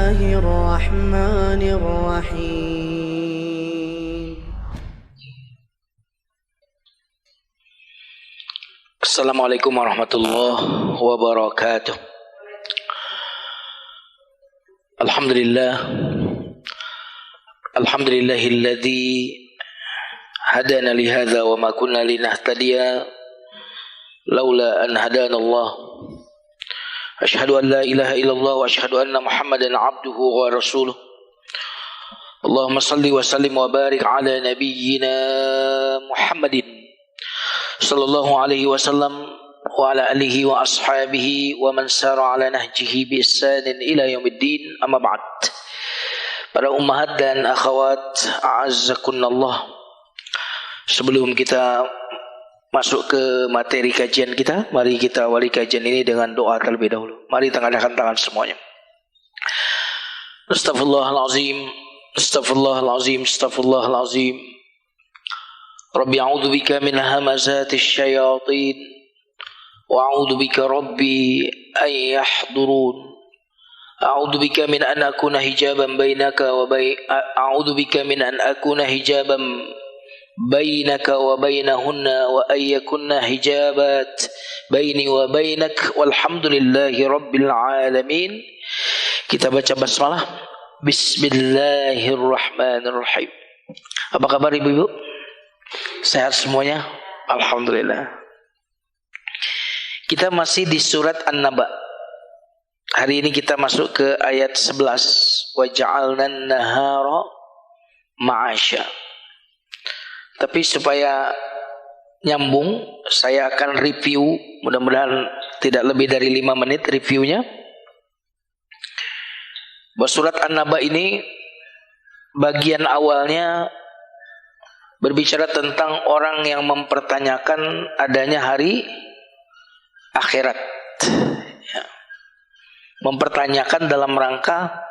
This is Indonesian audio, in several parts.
الله الرحمن الرحيم. Assalamualaikum warahmatullahi wabarakatuh. Alhamdulillahilladzi hadana li hadza wa ma kunna linahtadiya laula an hadana Allah. Asyhadu an la ilaha illallah wa asyhadu anna Muhammadan abduhu wa rasuluh. Allahumma salli wa sallim wa barik ala nabiyyina Muhammadin sallallahu alaihi wasallam wa ala alihi wa ashabihi wa man sara ala nahjihi bi ihsanin ila yaumiddin, amma ba'd. Para ummahat dan akhwat, a'azzakunallah. Sebelum kita masuk ke materi kajian kita, mari kita awali kajian ini dengan doa terlebih dahulu. Mari tengahkan tangan semuanya. Astaghfirullahalazim, astaghfirullahalazim, astaghfirullahalazim. Rabbi a'udzu bika min hamazatis syayatin wa a'udzu bika rabbi an yahdurun. A'udzu bika min an akuna hijaban bainaka wa a'udzu bika min an akuna hijaban bainaka wa bainahunna wa ay yakunna hijabat baini wa bainak walhamdulillahi rabbil alamin. Kita baca basmalah. Bismillahirrahmanirrahim. Apa kabar ibu-ibu? Sehat semuanya? Alhamdulillah. Kita masih di surat An-Naba. Hari ini kita masuk ke ayat 11. Wa ja'alna an-nahara ma'asya. Tapi supaya nyambung, saya akan review, mudah-mudahan tidak lebih dari 5 menit reviewnya. Bahwa surat An-Naba ini bagian awalnya berbicara tentang orang yang mempertanyakan adanya hari akhirat. Ya. Mempertanyakan dalam rangka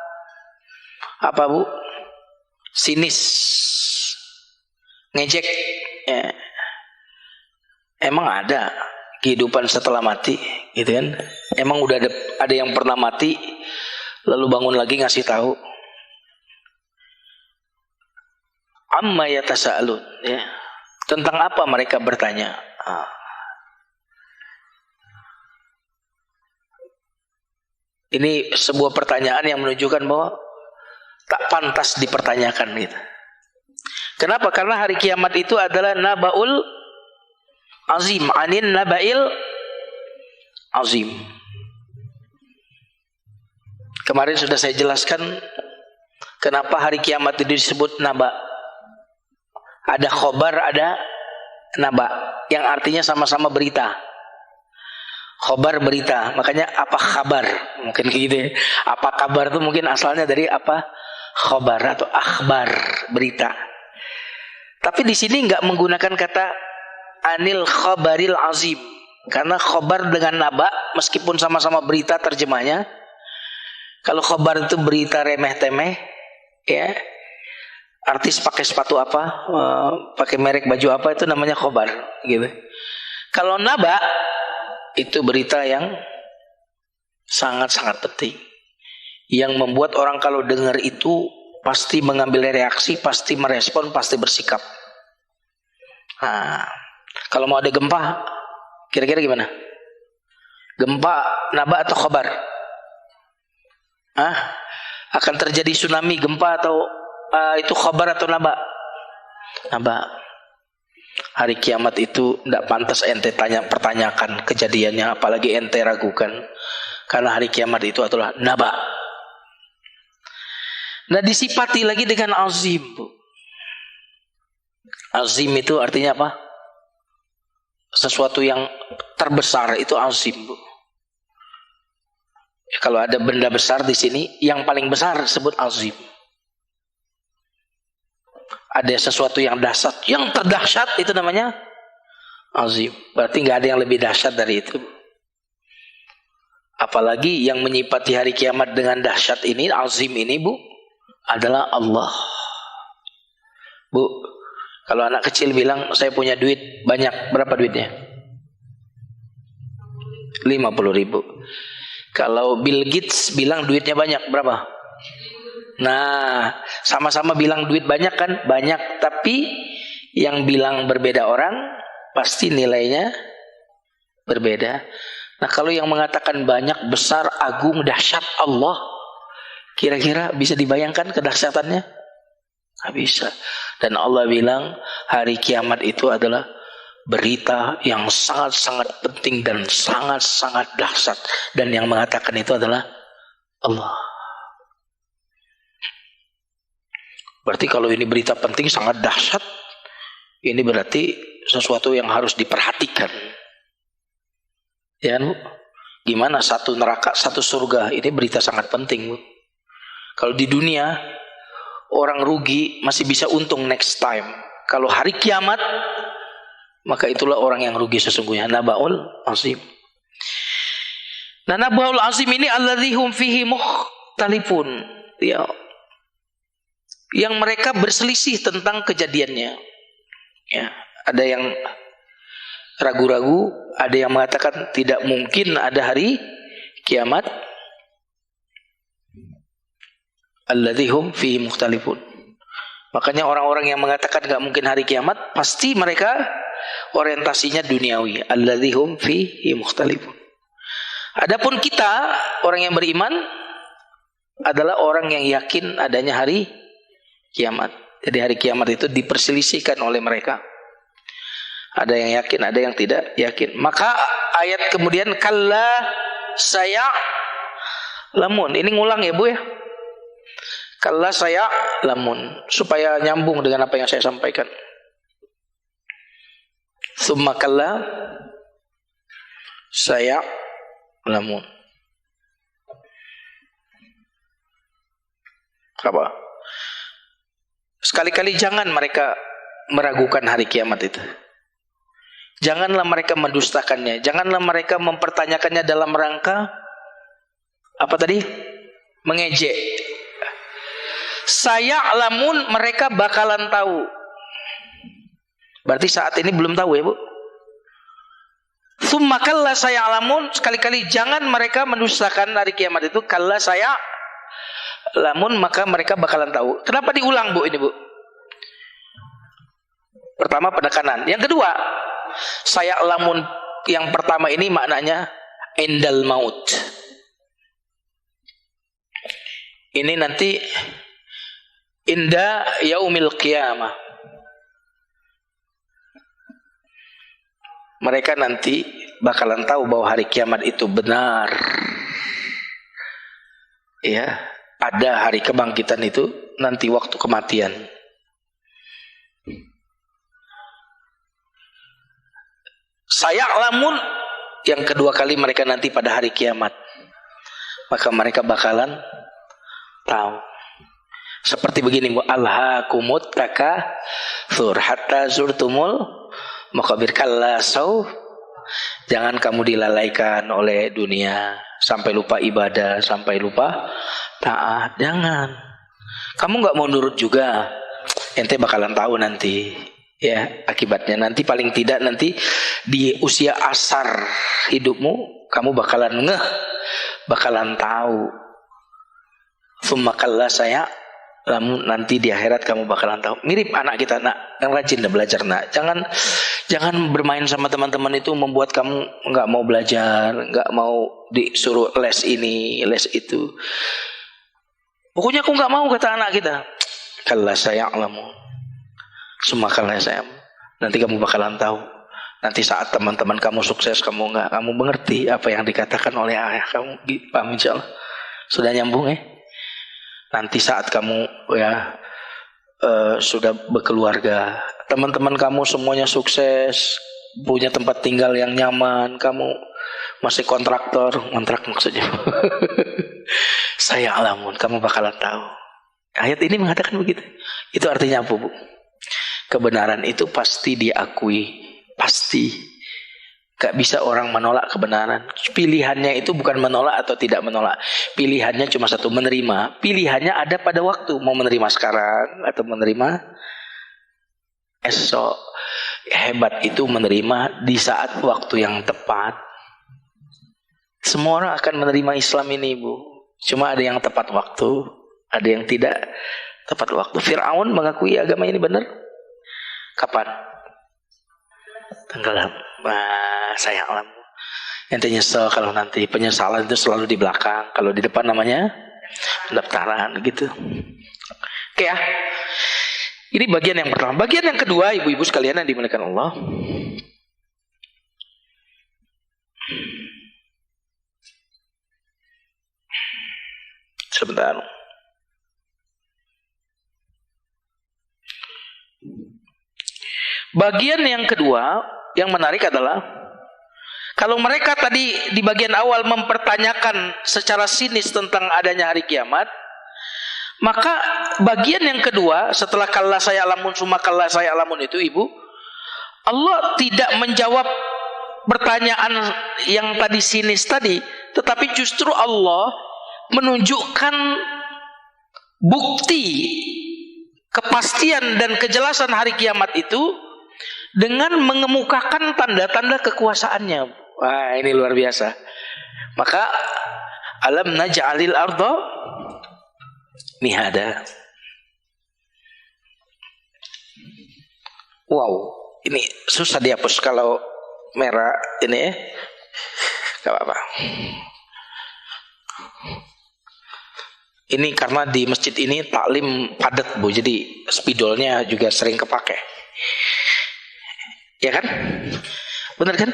apa, Bu? Sinis, ngejek. Ya. Emang ada kehidupan setelah mati, gitu kan? Emang udah ada yang pernah mati lalu bangun lagi ngasih tahu? Amma yatasaalun, ya. Tentang apa mereka bertanya? Ini sebuah pertanyaan yang menunjukkan bahwa tak pantas dipertanyakan gitu. Kenapa? Karena hari kiamat itu adalah nabaul azim, anin nabail azim. Kemarin sudah saya jelaskan kenapa hari kiamat itu disebut naba. Ada khobar, ada naba, yang artinya sama-sama berita. Khobar berita, makanya apa kabar? Mungkin gitu ya. Apa kabar itu mungkin asalnya dari apa? Khobar atau akhbar, berita. Tapi di sini nggak menggunakan kata anil khobaril azim, karena khobar dengan naba meskipun sama-sama berita terjemahnya. Kalau khobar itu berita remeh-temeh, ya. Artis pakai sepatu apa, pakai merek baju apa, itu namanya khobar, gitu. Kalau naba itu berita yang sangat-sangat penting, yang membuat orang kalau dengar itu pasti mengambil reaksi, pasti merespon, pasti bersikap. Nah, kalau mau ada gempa, kira-kira gimana? Gempa naba atau khobar? Akan terjadi tsunami, gempa atau itu khobar atau naba? Naba. Hari kiamat itu tidak pantas ente pertanyakan kejadiannya, apalagi ente ragukan, karena hari kiamat itu adalah naba. Nah, disifati lagi dengan azim, Bu. Azim itu artinya apa? Sesuatu yang terbesar, itu azim, Bu. Kalau ada benda besar di sini, yang paling besar disebut azim. Ada sesuatu yang dahsyat, yang terdahsyat itu namanya azim. Berarti nggak ada yang lebih dahsyat dari itu. Apalagi yang menyifati hari kiamat dengan dahsyat ini, azim ini, Bu, adalah Allah. Bu, kalau anak kecil bilang saya punya duit banyak, berapa duitnya? 50.000. Kalau Bill Gates bilang duitnya banyak, berapa? Nah, sama-sama bilang duit banyak kan? Banyak, tapi yang bilang berbeda orang pasti nilainya berbeda. Nah, kalau yang mengatakan banyak, besar, agung, dahsyat Allah, kira-kira bisa dibayangkan kedahsyatannya? Nggak bisa. Dan Allah bilang hari kiamat itu adalah berita yang sangat-sangat penting dan sangat-sangat dahsyat. Dan yang mengatakan itu adalah Allah. Berarti kalau ini berita penting sangat dahsyat, ini berarti sesuatu yang harus diperhatikan. Ya kan, Bu? Gimana satu neraka, satu surga, ini berita sangat penting, Bu. Kalau di dunia orang rugi masih bisa untung next time. Kalau hari kiamat, maka itulah orang yang rugi sesungguhnya. Nabaul azim. Nah, nabaul azim ini alladzi hum fihi mukhtalifun. Ya. Yang mereka berselisih tentang kejadiannya. Ya, ada yang ragu-ragu, ada yang mengatakan tidak mungkin ada hari kiamat. Alladzi hum fihi mukhtalifun. Makanya orang-orang yang mengatakan enggak mungkin hari kiamat, pasti mereka orientasinya duniawi. Alladzi hum fihi mukhtalifun. Adapun kita, orang yang beriman adalah orang yang yakin adanya hari kiamat. Jadi hari kiamat itu diperselisihkan oleh mereka. Ada yang yakin, ada yang tidak yakin. Maka ayat kemudian kalla saya lamun. Ini ngulang ya, Bu ya. Kalla saya lamun, supaya nyambung dengan apa yang saya sampaikan. Summa kalla saya lamun. Apa? Sekali-kali jangan mereka meragukan hari kiamat itu. Janganlah mereka mendustakannya. Janganlah mereka mempertanyakannya dalam rangka apa tadi? Mengejek. Saya lamun, mereka bakalan tahu. Berarti saat ini belum tahu ya, Bu. Summa kalla saya lamun, sekali-kali jangan mereka mendustakan hari kiamat itu. Kalla saya lamun, maka mereka bakalan tahu. Kenapa diulang, Bu, ini, Bu? Pertama penekanan. Yang kedua, saya lamun yang pertama ini maknanya indal maut. Ini nanti inda yaumil qiyamah. Mereka nanti bakalan tahu bahwa hari kiamat itu benar. Ya, ada hari kebangkitan itu nanti waktu kematian. Saya lamun yang kedua kali mereka nanti pada hari kiamat. Maka mereka bakalan tahu. Seperti begini, Bu, alhaakumut takatsur hatta zurtumul maqabir kalla sau. Jangan kamu dilalaikan oleh dunia sampai lupa ibadah, sampai lupa taat. Jangan. Kamu enggak mau nurut juga, ente bakalan tahu nanti. Ya, akibatnya nanti paling tidak nanti di usia asar hidupmu kamu bakalan ngeh, bakalan tahu. Summa kalla saya lamun, nanti di akhirat kamu bakalan tahu. Mirip anak kita, nak, yang rajin dan belajar, nak. Jangan bermain sama teman-teman itu membuat kamu nggak mau belajar, nggak mau disuruh les ini, les itu. Pokoknya aku nggak mau, kata anak kita. Kalla saya lamun. Semua kalla saya. Nanti kamu bakalan tahu. Nanti saat teman-teman kamu sukses, kamu mengerti apa yang dikatakan oleh ayah kamu. Paham insyaallah. Sudah nyambung ya? Nanti saat kamu sudah berkeluarga, teman-teman kamu semuanya sukses, punya tempat tinggal yang nyaman, kamu masih kontrak maksudnya. Saya alamun, kamu bakalan tahu. Ayat ini mengatakan begitu. Itu artinya apa, Bu? Kebenaran itu pasti diakui, pasti. Gak bisa orang menolak kebenaran. Pilihannya itu bukan menolak atau tidak menolak. Pilihannya cuma satu, menerima. Pilihannya ada pada waktu. Mau menerima sekarang atau menerima esok. Hebat itu menerima di saat waktu yang tepat. Semua orang akan menerima Islam ini, Bu. Cuma ada yang tepat waktu, Ada yang tidak tepat waktu. Fir'aun mengakui agama ini benar. Kapan? Tenggelam. Saya alam. Ente nyesel kalau nanti. Penyesalan itu selalu di belakang. Kalau di depan namanya pendaftaran gitu. Oke ya. Ini bagian yang pertama. Bagian yang kedua, ibu-ibu sekalian yang dimuliakan Allah. Sebentar. Bagian yang kedua yang menarik adalah kalau mereka tadi di bagian awal mempertanyakan secara sinis tentang adanya hari kiamat, maka bagian yang kedua setelah kalla saya alamun summa kalla saya alamun itu, ibu, Allah tidak menjawab pertanyaan yang tadi sinis tadi, tetapi justru Allah menunjukkan bukti kepastian dan kejelasan hari kiamat itu dengan mengemukakan tanda-tanda kekuasaannya. Wah, ini luar biasa. Maka alam naj'alil arda mihada. Wow, ini susah dihapus kalau merah ini ya. Gak apa-apa. Ini karena di masjid ini taklim padat, Bu. Jadi spidolnya juga sering kepake. Ya kan? Bener kan?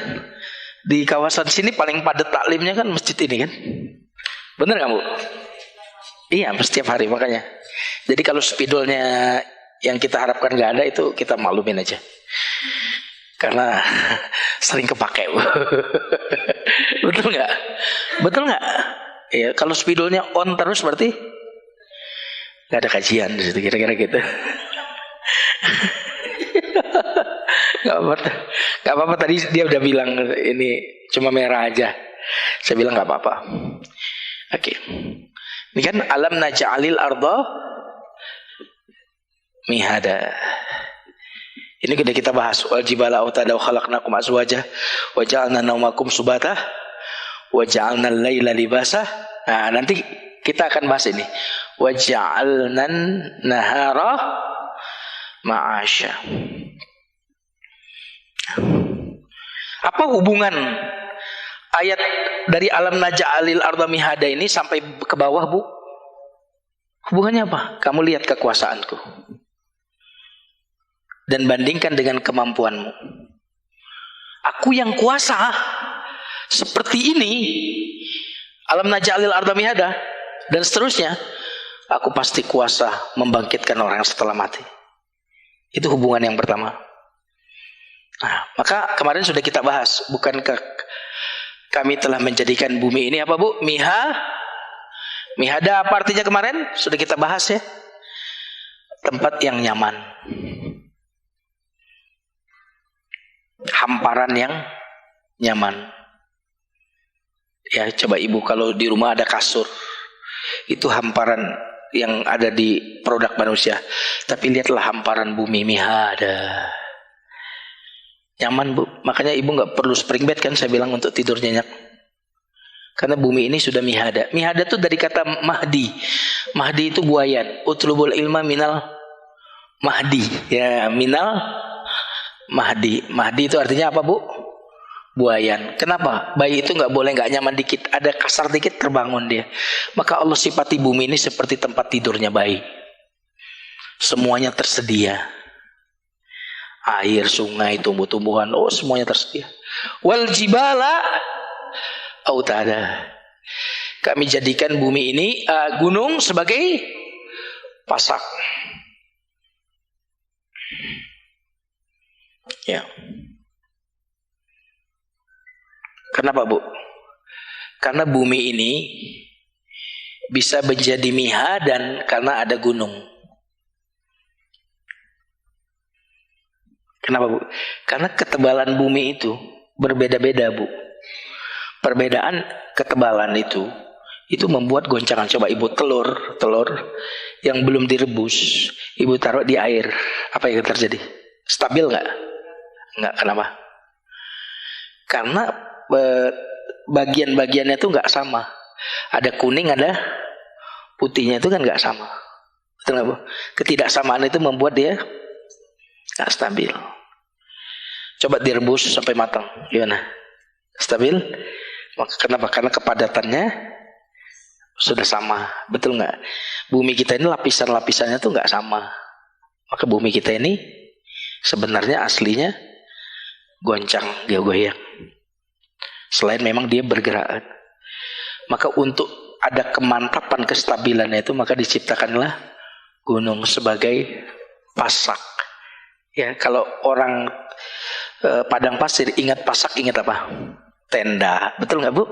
Di kawasan sini paling padat taklimnya kan masjid ini kan? Bener gak, Bu? Iya, setiap hari makanya. Jadi kalau spidolnya yang kita harapkan gak ada, itu kita maklumin aja. Karena sering kepake, Bu. Betul gak? Betul gak? Ya, kalau spidolnya on terus berarti nggak ada kajian di situ, kira-kira gitu. Nggak apa-apa. Tadi dia udah bilang ini cuma merah aja. Saya bilang nggak apa-apa. Oke. Ini kan alam naj'alil arda mihada. Ini sudah kita bahas. Wal jibala autada wa khalaqnakum azwaja wa ja'alna naumakum subata wa ja'alna al-laila libasa. Nah, nanti kita akan bahas ini. Wa ja'alna nahara ma'asya. Apa hubungan ayat dari alam naj'alil arda mihada ini sampai ke bawah, Bu? Hubungannya apa? Kamu lihat kekuasaanku dan bandingkan dengan kemampuanmu. Aku yang kuasa seperti ini, alam naj'alil arda mihada, dan seterusnya. Aku pasti kuasa membangkitkan orang setelah mati. Itu hubungan yang pertama. Nah, maka kemarin sudah kita bahas, bukankah kami telah menjadikan bumi ini apa, Bu? Mihada apa artinya kemarin? Sudah kita bahas ya. Tempat yang nyaman. Hamparan yang nyaman. Ya, coba ibu kalau di rumah ada kasur, itu hamparan yang ada di produk manusia. Tapi lihatlah hamparan bumi, mihada. Nyaman, Bu. Makanya ibu nggak perlu spring bed kan, saya bilang, untuk tidur nyenyak. Karena bumi ini sudah mihada. Mihada itu dari kata mahdi. Mahdi itu buayan. Utlubul ilma minal mahdi. Ya, minal mahdi. Mahdi itu artinya apa, Bu? Buayan. Kenapa? Bayi itu nggak boleh nggak nyaman dikit. Ada kasar dikit terbangun dia. Maka Allah sifati bumi ini seperti tempat tidurnya bayi. Semuanya tersedia. Air, sungai, tumbuh-tumbuhan, oh semuanya tersedia. Wal jibala autada. Kami jadikan bumi ini gunung sebagai pasak. Ya. Kenapa, Bu? Karena bumi ini bisa menjadi mihadan karena ada gunung. Kenapa, Bu? Karena ketebalan bumi itu berbeda-beda, Bu. Perbedaan ketebalan itu membuat goncangan. Coba ibu telur yang belum direbus, ibu taruh di air, apa yang terjadi? Stabil nggak? Nggak. Kenapa? Karena bagian-bagiannya itu nggak sama. Ada kuning, ada putihnya itu kan nggak sama. Betul nggak Bu? Ketidaksamaan itu membuat dia nggak stabil. Coba direbus sampai matang, gimana? Stabil? Kenapa? Karena kepadatannya sudah sama, betul nggak? Bumi kita ini lapisan-lapisannya tuh nggak sama. Maka bumi kita ini sebenarnya aslinya goncang, goyang. Selain memang dia bergerak. Maka untuk ada kemantapan kestabilannya itu, maka diciptakanlah gunung sebagai pasak. Ya, kalau orang padang pasir ingat pasak, ingat apa? Tenda. Betul nggak Bu?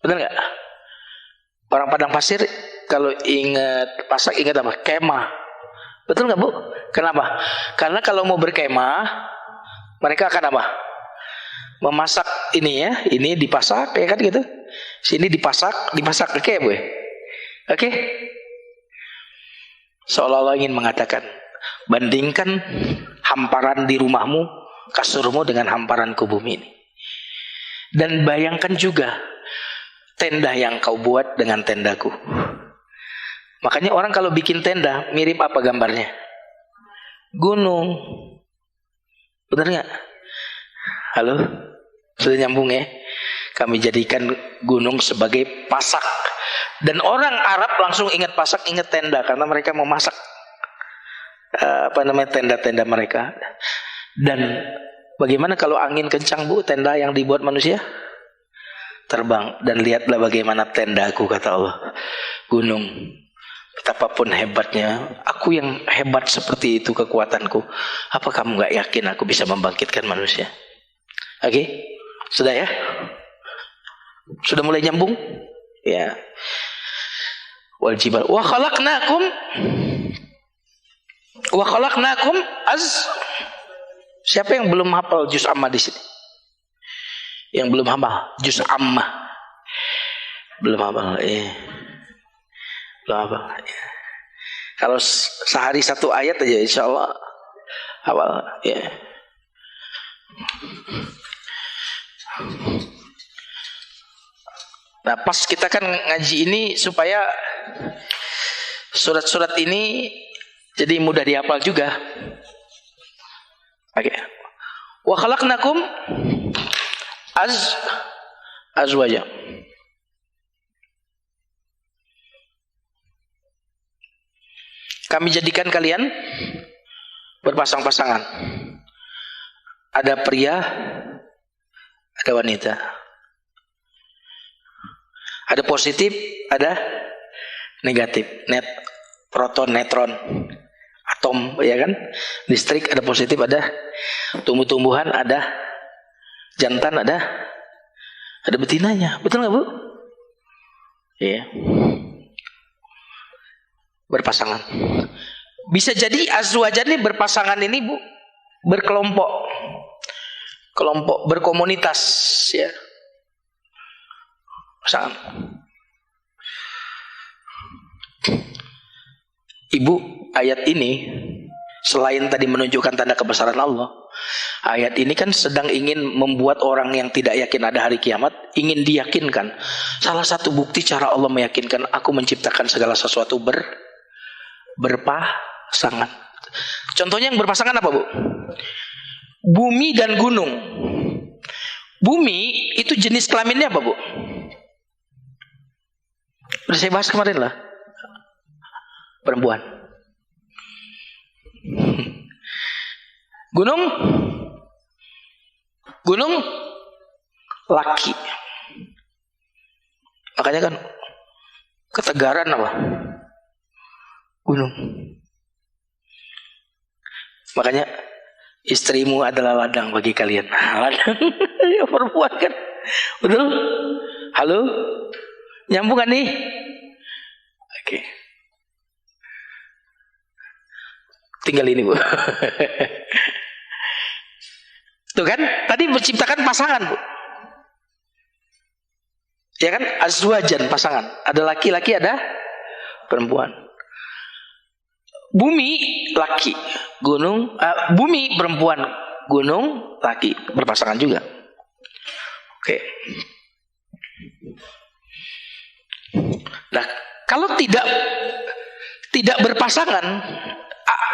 Betul nggak? Orang padang pasir kalau ingat pasak ingat apa? Kemah. Betul nggak Bu? Kenapa? Karena kalau mau berkemah mereka akan apa? Memasak ini ya, ini dipasak ya kan gitu. Sini dipasak oke Bu. Oke. Seolah-olah ingin mengatakan, bandingkan hamparan di rumahmu, kasurmu dengan hamparanku bumi ini. Dan bayangkan juga tenda yang kau buat dengan tendaku. Makanya orang kalau bikin tenda mirip apa gambarnya? Gunung. Benar nggak? Halo? Sudah nyambung ya? Kami jadikan gunung sebagai pasak. Dan orang Arab langsung ingat pasak, ingat tenda, karena mereka memasak tenda-tenda mereka. Dan bagaimana kalau angin kencang Bu, tenda yang dibuat manusia terbang. Dan lihatlah bagaimana tendaku, kata Allah, gunung. Betapapun hebatnya, aku yang hebat seperti itu kekuatanku, apa kamu gak yakin aku bisa membangkitkan manusia? Oke, sudah ya? Sudah mulai nyambung? Ya. Wal jibal wa khalaqnakum Siapa yang belum hafal juz amma di sini? Yang belum hafal juz amma. Belum hafal. Belum hafal. Ya. Kalau sehari satu ayat aja insyaallah hafal ya. Nah, pas kita kan ngaji ini supaya surat-surat ini jadi mudah dihafal juga. Oke. Wa khalaqnakum azwaja. Kami jadikan kalian berpasang-pasangan. Ada pria, ada wanita. Ada positif, ada negatif. Proton, neutron, atom, ya kan? Listrik ada positif, ada tumbuh-tumbuhan, ada jantan, ada betinanya. Betul nggak Bu? Iya. Berpasangan. Bisa jadi azwajan ini berpasangan ini Bu, berkelompok, berkomunitas, ya. Pasangan. Ibu, ayat ini selain tadi menunjukkan tanda kebesaran Allah, ayat ini kan sedang ingin membuat orang yang tidak yakin ada hari kiamat ingin diyakinkan. Salah satu bukti cara Allah meyakinkan, aku menciptakan segala sesuatu berpasangan. Contohnya yang berpasangan apa Bu? Bumi dan gunung. Bumi itu jenis kelaminnya apa Bu? Udah saya bahas kemarin lah. Perempuan. Gunung laki. Makanya kan ketegaran apa? Gunung. Makanya istrimu adalah ladang bagi kalian. Ladang ya perempuan kan. Betul? Halo? Nyambung kan nih? Oke. Tinggal ini Bu. Tuh kan? Tadi menciptakan pasangan Bu. Ya kan? Azwajan pasangan. Ada laki-laki, ada perempuan. Bumi laki, gunung bumi perempuan, gunung laki, berpasangan juga. Oke. Nah, Kalau tidak berpasangan,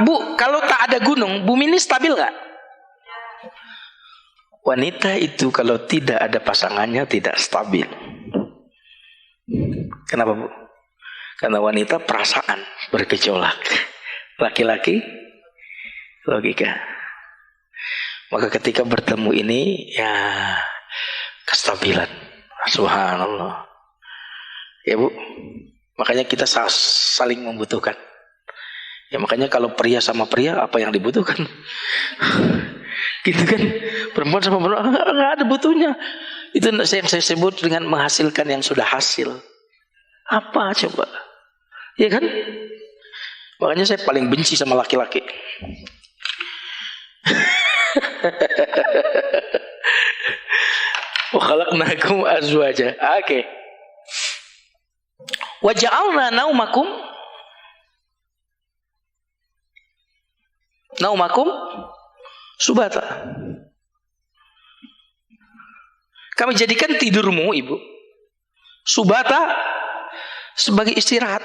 Bu, kalau tak ada gunung, bumi ini stabil nggak? Wanita itu kalau tidak ada pasangannya tidak stabil. Kenapa, Bu? Karena wanita perasaan bergejolak, laki-laki logika. Maka ketika bertemu ini, ya kestabilan. Subhanallah. Ya, Bu. Makanya kita saling membutuhkan. Ya makanya kalau pria sama pria, apa yang dibutuhkan? Gitu kan. Perempuan sama perempuan nggak ada butuhnya. Itu yang saya sebut dengan menghasilkan yang sudah hasil. Apa coba? Ya kan? Makanya saya paling benci sama laki-laki. Wa khalaqnakum azwaja. Oke. Wa ja'alna naumakum subata. Kami jadikan tidurmu, Ibu, subata, sebagai istirahat.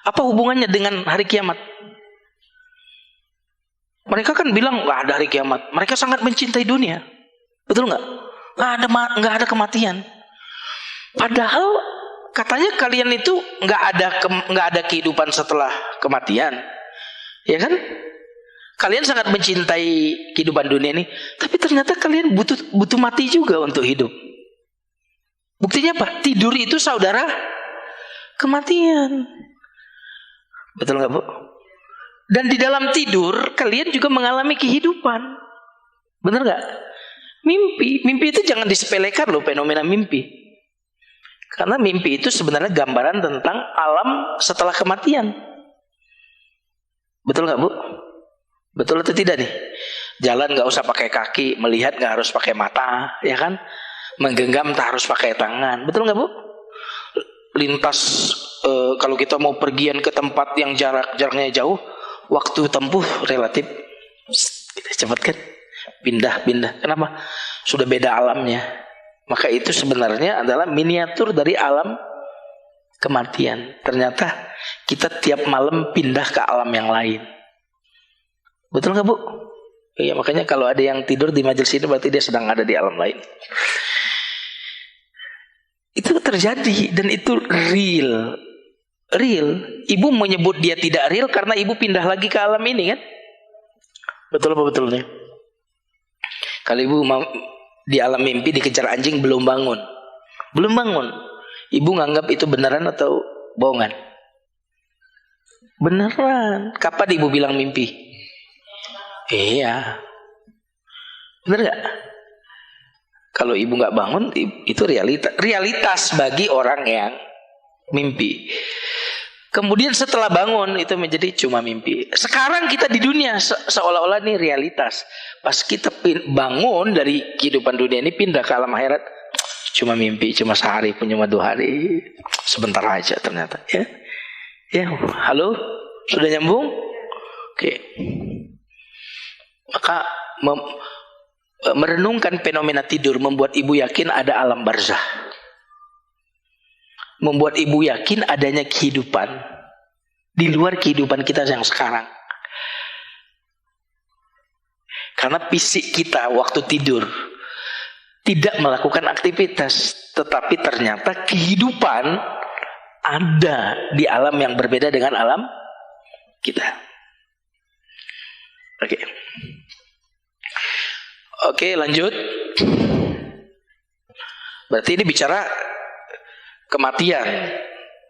Apa hubungannya dengan hari kiamat? Mereka kan bilang nggak ada hari kiamat. Mereka sangat mencintai dunia, betul nggak? Nggak ada kematian. Padahal katanya kalian itu nggak ada kehidupan setelah kematian, ya kan? Kalian sangat mencintai kehidupan dunia ini, tapi ternyata kalian butuh mati juga untuk hidup. Buktinya apa? Tidur itu saudara kematian. Betul nggak, Bu? Dan di dalam tidur kalian juga mengalami kehidupan. Benar nggak? Mimpi itu jangan disepelekan loh, fenomena mimpi. Karena mimpi itu sebenarnya gambaran tentang alam setelah kematian. Betul nggak, Bu? Betul atau tidak nih? Jalan nggak usah pakai kaki, melihat nggak harus pakai mata, ya kan? Menggenggam tak harus pakai tangan. Betul nggak, Bu? Lintas kalau kita mau pergian ke tempat yang jaraknya jauh, waktu tempuh relatif cepat kan? Pindah. Kenapa? Sudah beda alamnya. Maka itu sebenarnya adalah miniatur dari alam kematian. Ternyata kita tiap malam pindah ke alam yang lain. Betul nggak, Bu? Iya, makanya kalau ada yang tidur di majelis ini berarti dia sedang ada di alam lain. Itu terjadi dan itu real. Ibu menyebut dia tidak real karena ibu pindah lagi ke alam ini kan? Betul apa betul nih? Kalau ibu di alam mimpi dikejar anjing belum bangun. Ibu nganggap itu beneran atau bohongan? Beneran. Kapan ibu bilang mimpi? Iya. Bener gak? Kalau ibu gak bangun, itu realitas bagi orang yang mimpi. Kemudian setelah bangun, itu menjadi cuma mimpi. Sekarang kita di dunia seolah-olah ini realitas. Pas kita bangun dari kehidupan dunia ini, pindah ke alam akhirat, cuma mimpi, cuma sehari, cuma 2 hari. Sebentar aja ternyata. Ya, halo? Sudah nyambung? Oke. Maka merenungkan fenomena tidur membuat ibu yakin ada alam barzah. Membuat ibu yakin adanya kehidupan di luar kehidupan kita yang sekarang. Karena fisik kita waktu tidur tidak melakukan aktivitas, tetapi ternyata kehidupan ada di alam yang berbeda dengan alam kita. Oke, lanjut. Berarti ini bicara kematian.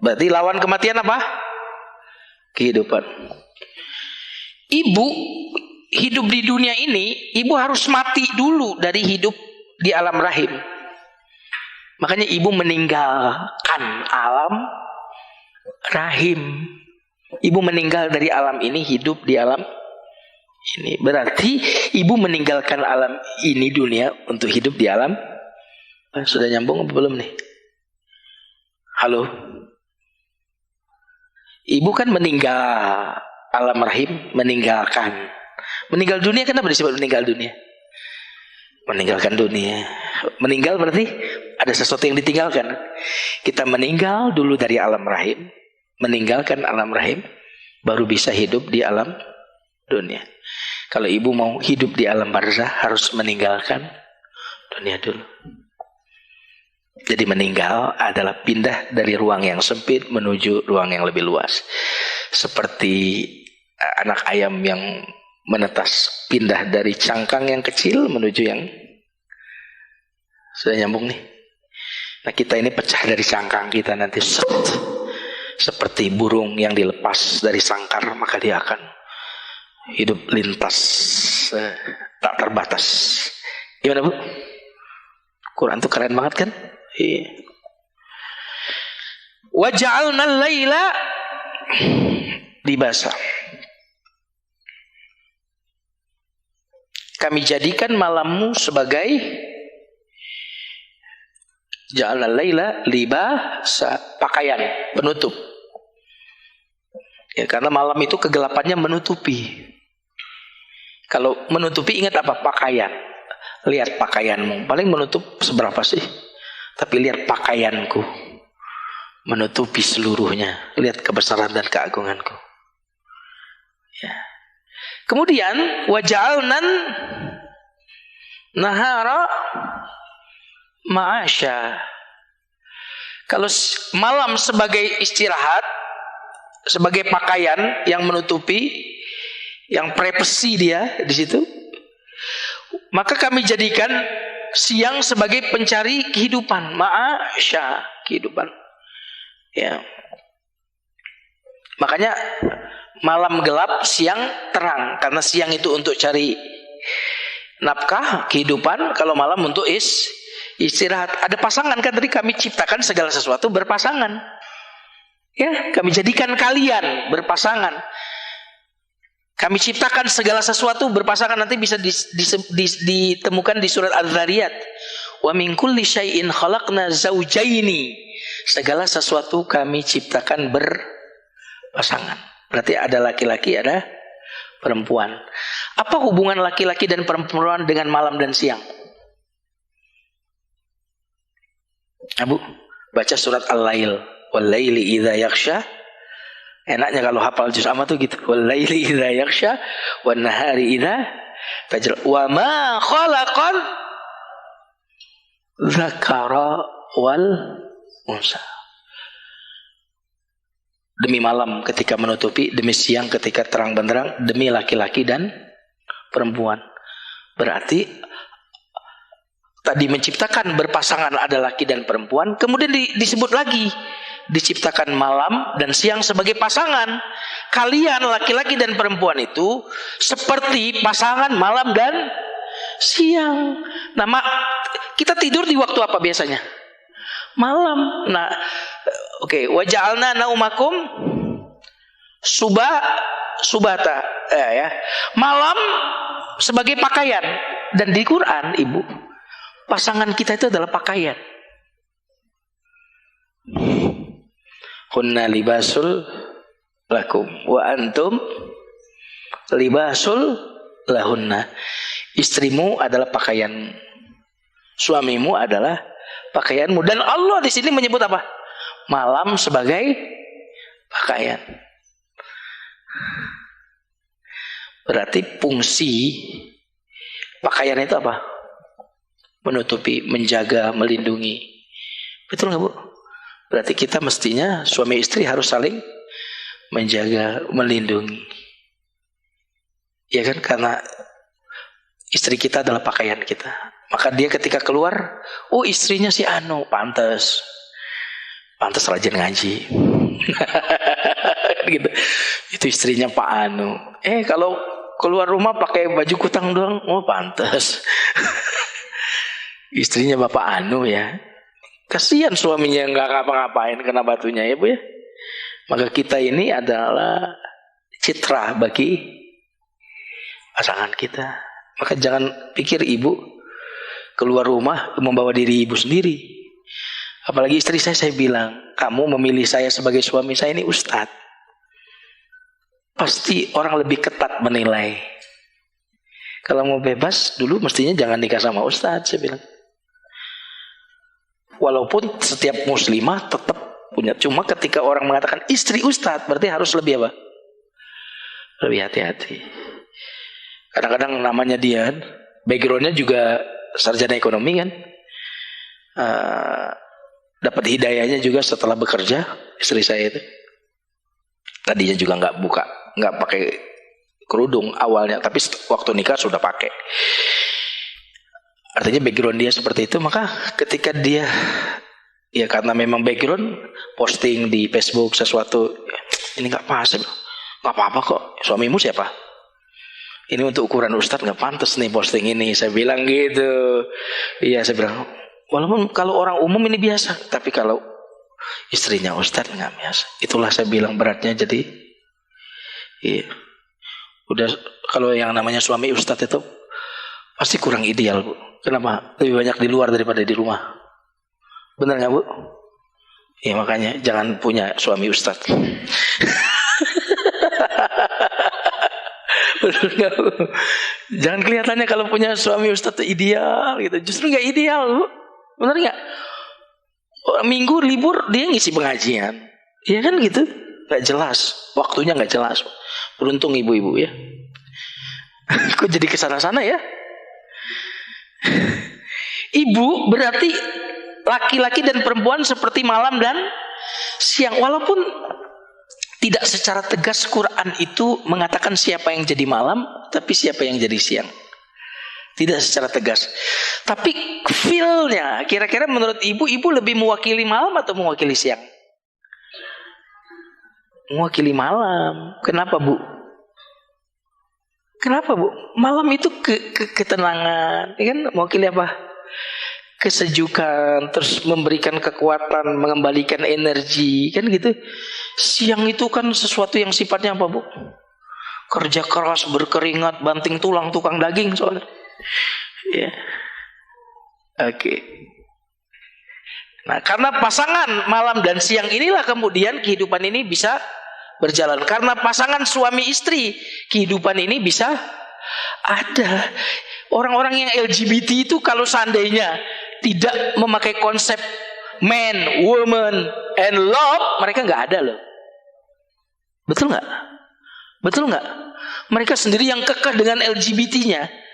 Berarti lawan kematian apa? Kehidupan. Ibu hidup di dunia ini, ibu harus mati dulu dari hidup di alam rahim. Makanya ibu meninggalkan alam rahim. Ibu meninggal dari alam ini, hidup di alam ini. Berarti ibu meninggalkan alam ini, dunia, untuk hidup di alam. Sudah nyambung apa belum nih? Halo? Ibu kan meninggal alam rahim, meninggalkan. Meninggal dunia, kenapa disebut meninggal dunia? meninggalkan dunia. Meninggal berarti ada sesuatu yang ditinggalkan. Kita meninggal dulu dari alam rahim, meninggalkan alam rahim, baru bisa hidup di alam dunia. Kalau ibu mau hidup di alam barzah, harus meninggalkan dunia dulu. Jadi meninggal adalah pindah dari ruang yang sempit menuju ruang yang lebih luas. Seperti anak ayam yang menetas, pindah dari cangkang yang kecil menuju yang sudah nyambung nih. Nah, kita ini pecah dari cangkang kita nanti, seperti burung yang dilepas dari sangkar, maka dia akan hidup lintas, tak terbatas. Gimana Bu? Quran tuh keren banget kan? Iya. Wa ja'alna al-laila libasa. Kami jadikan malammu sebagai ja'alna al-laila libasa, pakaian, penutup. Ya, karena malam itu kegelapannya menutupi. Kalau menutupi ingat apa? Pakaian. Lihat pakaianmu. Paling menutup seberapa sih? Tapi lihat pakaianku, menutupi seluruhnya. Lihat kebesaran dan keagunganku. Ya. Kemudian waja'alnan nahara ma'asya. Kalau malam sebagai istirahat, sebagai pakaian yang menutupi, yang privasi dia di situ, maka kami jadikan siang sebagai pencari kehidupan, ma'asya, kehidupan. Ya. Makanya malam gelap, siang terang, karena siang itu untuk cari nafkah, kehidupan, kalau malam untuk istirahat. Ada pasangan kan, tadi kami ciptakan segala sesuatu berpasangan. Ya, kami jadikan kalian berpasangan. Kami ciptakan segala sesuatu berpasangan, nanti bisa ditemukan di surat Az-Zariyat. Wa min kulli syai'in khalaqna zawjaini. Segala sesuatu kami ciptakan berpasangan. Berarti ada laki-laki, ada perempuan. Apa hubungan laki-laki dan perempuan dengan malam dan siang? Abu, baca surat Al-Lail. Wal-laili idza yaghsha. Enaknya kalau hafal juz amma tuh gitu. Wal-laili idza yaghsha wan nahari idza tajalla. Wa ma khalaqal dzakara wal unsa. Demi malam ketika menutupi, demi siang ketika terang benderang, demi laki-laki dan perempuan. Berarti tadi menciptakan berpasangan ada laki dan perempuan, kemudian disebut lagi diciptakan malam dan siang sebagai pasangan. Kalian laki-laki dan perempuan itu seperti pasangan malam dan siang. Nah, kita tidur di waktu apa biasanya? Malam. Nah, oke, waja'alna naumakum subata. Ya. Malam sebagai pakaian. Dan di Quran, Ibu, pasangan kita itu adalah pakaian. Hunna libasul lakum wa antum libasul lahunna. Istrimu adalah pakaian, suamimu adalah pakaianmu. Dan Allah di sini menyebut apa? Malam sebagai pakaian. Berarti fungsi pakaian itu apa? Menutupi, menjaga, melindungi. Betul nggak Bu? Berarti kita mestinya suami istri harus saling menjaga, melindungi. Ya kan, karena istri kita adalah pakaian kita. Maka dia ketika keluar, oh istrinya si Anu, pantas rajin ngaji. Gitu. Itu istrinya Pak Anu. Kalau keluar rumah pakai baju kutang doang, oh pantas. Istrinya Bapak Anu ya. Kasihan suaminya nggak ngapa-ngapain kena batunya ya Bu ya. Maka kita ini adalah citra bagi pasangan kita. Maka jangan pikir ibu keluar rumah membawa diri ibu sendiri. Apalagi istri saya bilang, kamu memilih saya sebagai suami, saya ini ustadz. Pasti orang lebih ketat menilai. Kalau mau bebas dulu mestinya jangan nikah sama ustadz, saya bilang. Walaupun setiap muslimah tetap punya. Cuma ketika orang mengatakan istri ustadz, berarti harus lebih apa? Lebih hati-hati. Kadang-kadang namanya dia, backgroundnya juga sarjana ekonomi kan. Dapat hidayahnya juga setelah bekerja, istri saya itu. Tadinya juga nggak pakai kerudung awalnya, tapi waktu nikah sudah pakai. Artinya background dia seperti itu, maka ketika dia, ya karena memang background, posting di Facebook sesuatu, ini nggak pas, nggak apa-apa kok, suamimu siapa? Ini untuk ukuran ustadz nggak pantas nih posting ini, saya bilang gitu. Iya, saya bilang, walaupun kalau orang umum ini biasa, tapi kalau istrinya ustadz nggak biasa. Itulah saya bilang beratnya. Jadi, iya, udah kalau yang namanya suami ustadz itu pasti kurang ideal, Bu. Kenapa? Lebih banyak di luar daripada di rumah. Benar nggak, Bu? Ya makanya jangan punya suami ustadz. Benar nggak, Bu? Jangan kelihatannya kalau punya suami ustadz itu ideal gitu. Justru nggak ideal, Bu. Benar nggak? Minggu libur dia ngisi pengajian, ya kan gitu. Nggak jelas, waktunya nggak jelas. Beruntung ibu-ibu ya. Kok jadi kesana-sana ya? Ibu berarti laki-laki dan perempuan seperti malam dan siang. Walaupun tidak secara tegas Quran itu mengatakan siapa yang jadi malam, tapi siapa yang jadi siang. Tidak secara tegas. Tapi feel-nya, kira-kira menurut ibu lebih mewakili malam atau mewakili siang? Mewakili malam. Kenapa, Bu? Kenapa, Bu? Malam itu ketenangan, ya kan? Mewakili apa? Kesejukan, terus memberikan kekuatan, mengembalikan energi, kan gitu. Siang itu kan sesuatu yang sifatnya apa, Bu? Kerja keras, berkeringat, banting tulang, tukang daging soalnya. Ya. Oke. Nah, karena pasangan malam dan siang inilah kemudian kehidupan ini bisa berjalan. Karena pasangan suami istri, kehidupan ini bisa ada. Orang-orang yang LGBT itu kalau seandainya tidak memakai konsep man, woman, and love, mereka nggak ada loh. Betul nggak? Betul nggak? Mereka sendiri yang kekeh dengan LGBT-nya.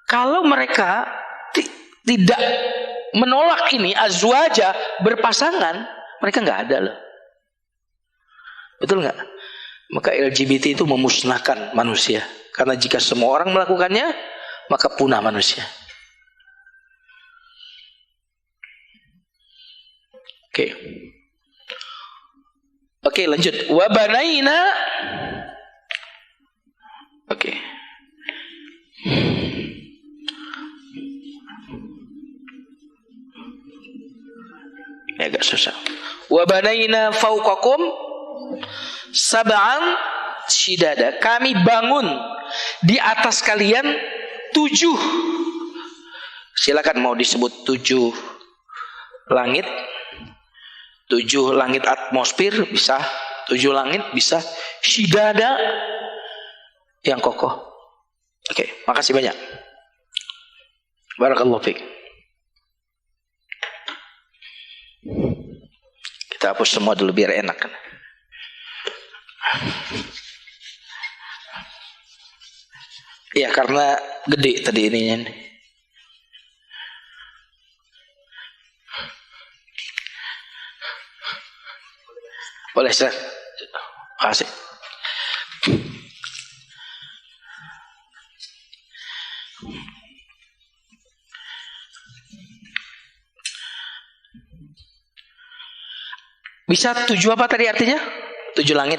Kalau mereka tidak menolak ini azwaja berpasangan, mereka nggak ada loh. Betul nggak? Maka LGBT itu memusnahkan manusia. Karena jika semua orang melakukannya, maka punah manusia. Oke, lanjut. Wabanaina. Oke. Agak susah. Wabanaina fauqakum sab'an shidada. Kami bangun di atas kalian 7. Silakan mau disebut 7 langit, 7 langit atmosfer bisa, 7 langit bisa, shidada yang kokoh. Oke, makasih banyak. Barakallahu fiik. Kita hapus semua dulu biar enak kan. Iya, karena gede tadi ininya. Boleh, silakan. Makasih. Bisa 7 apa tadi artinya? 7 langit.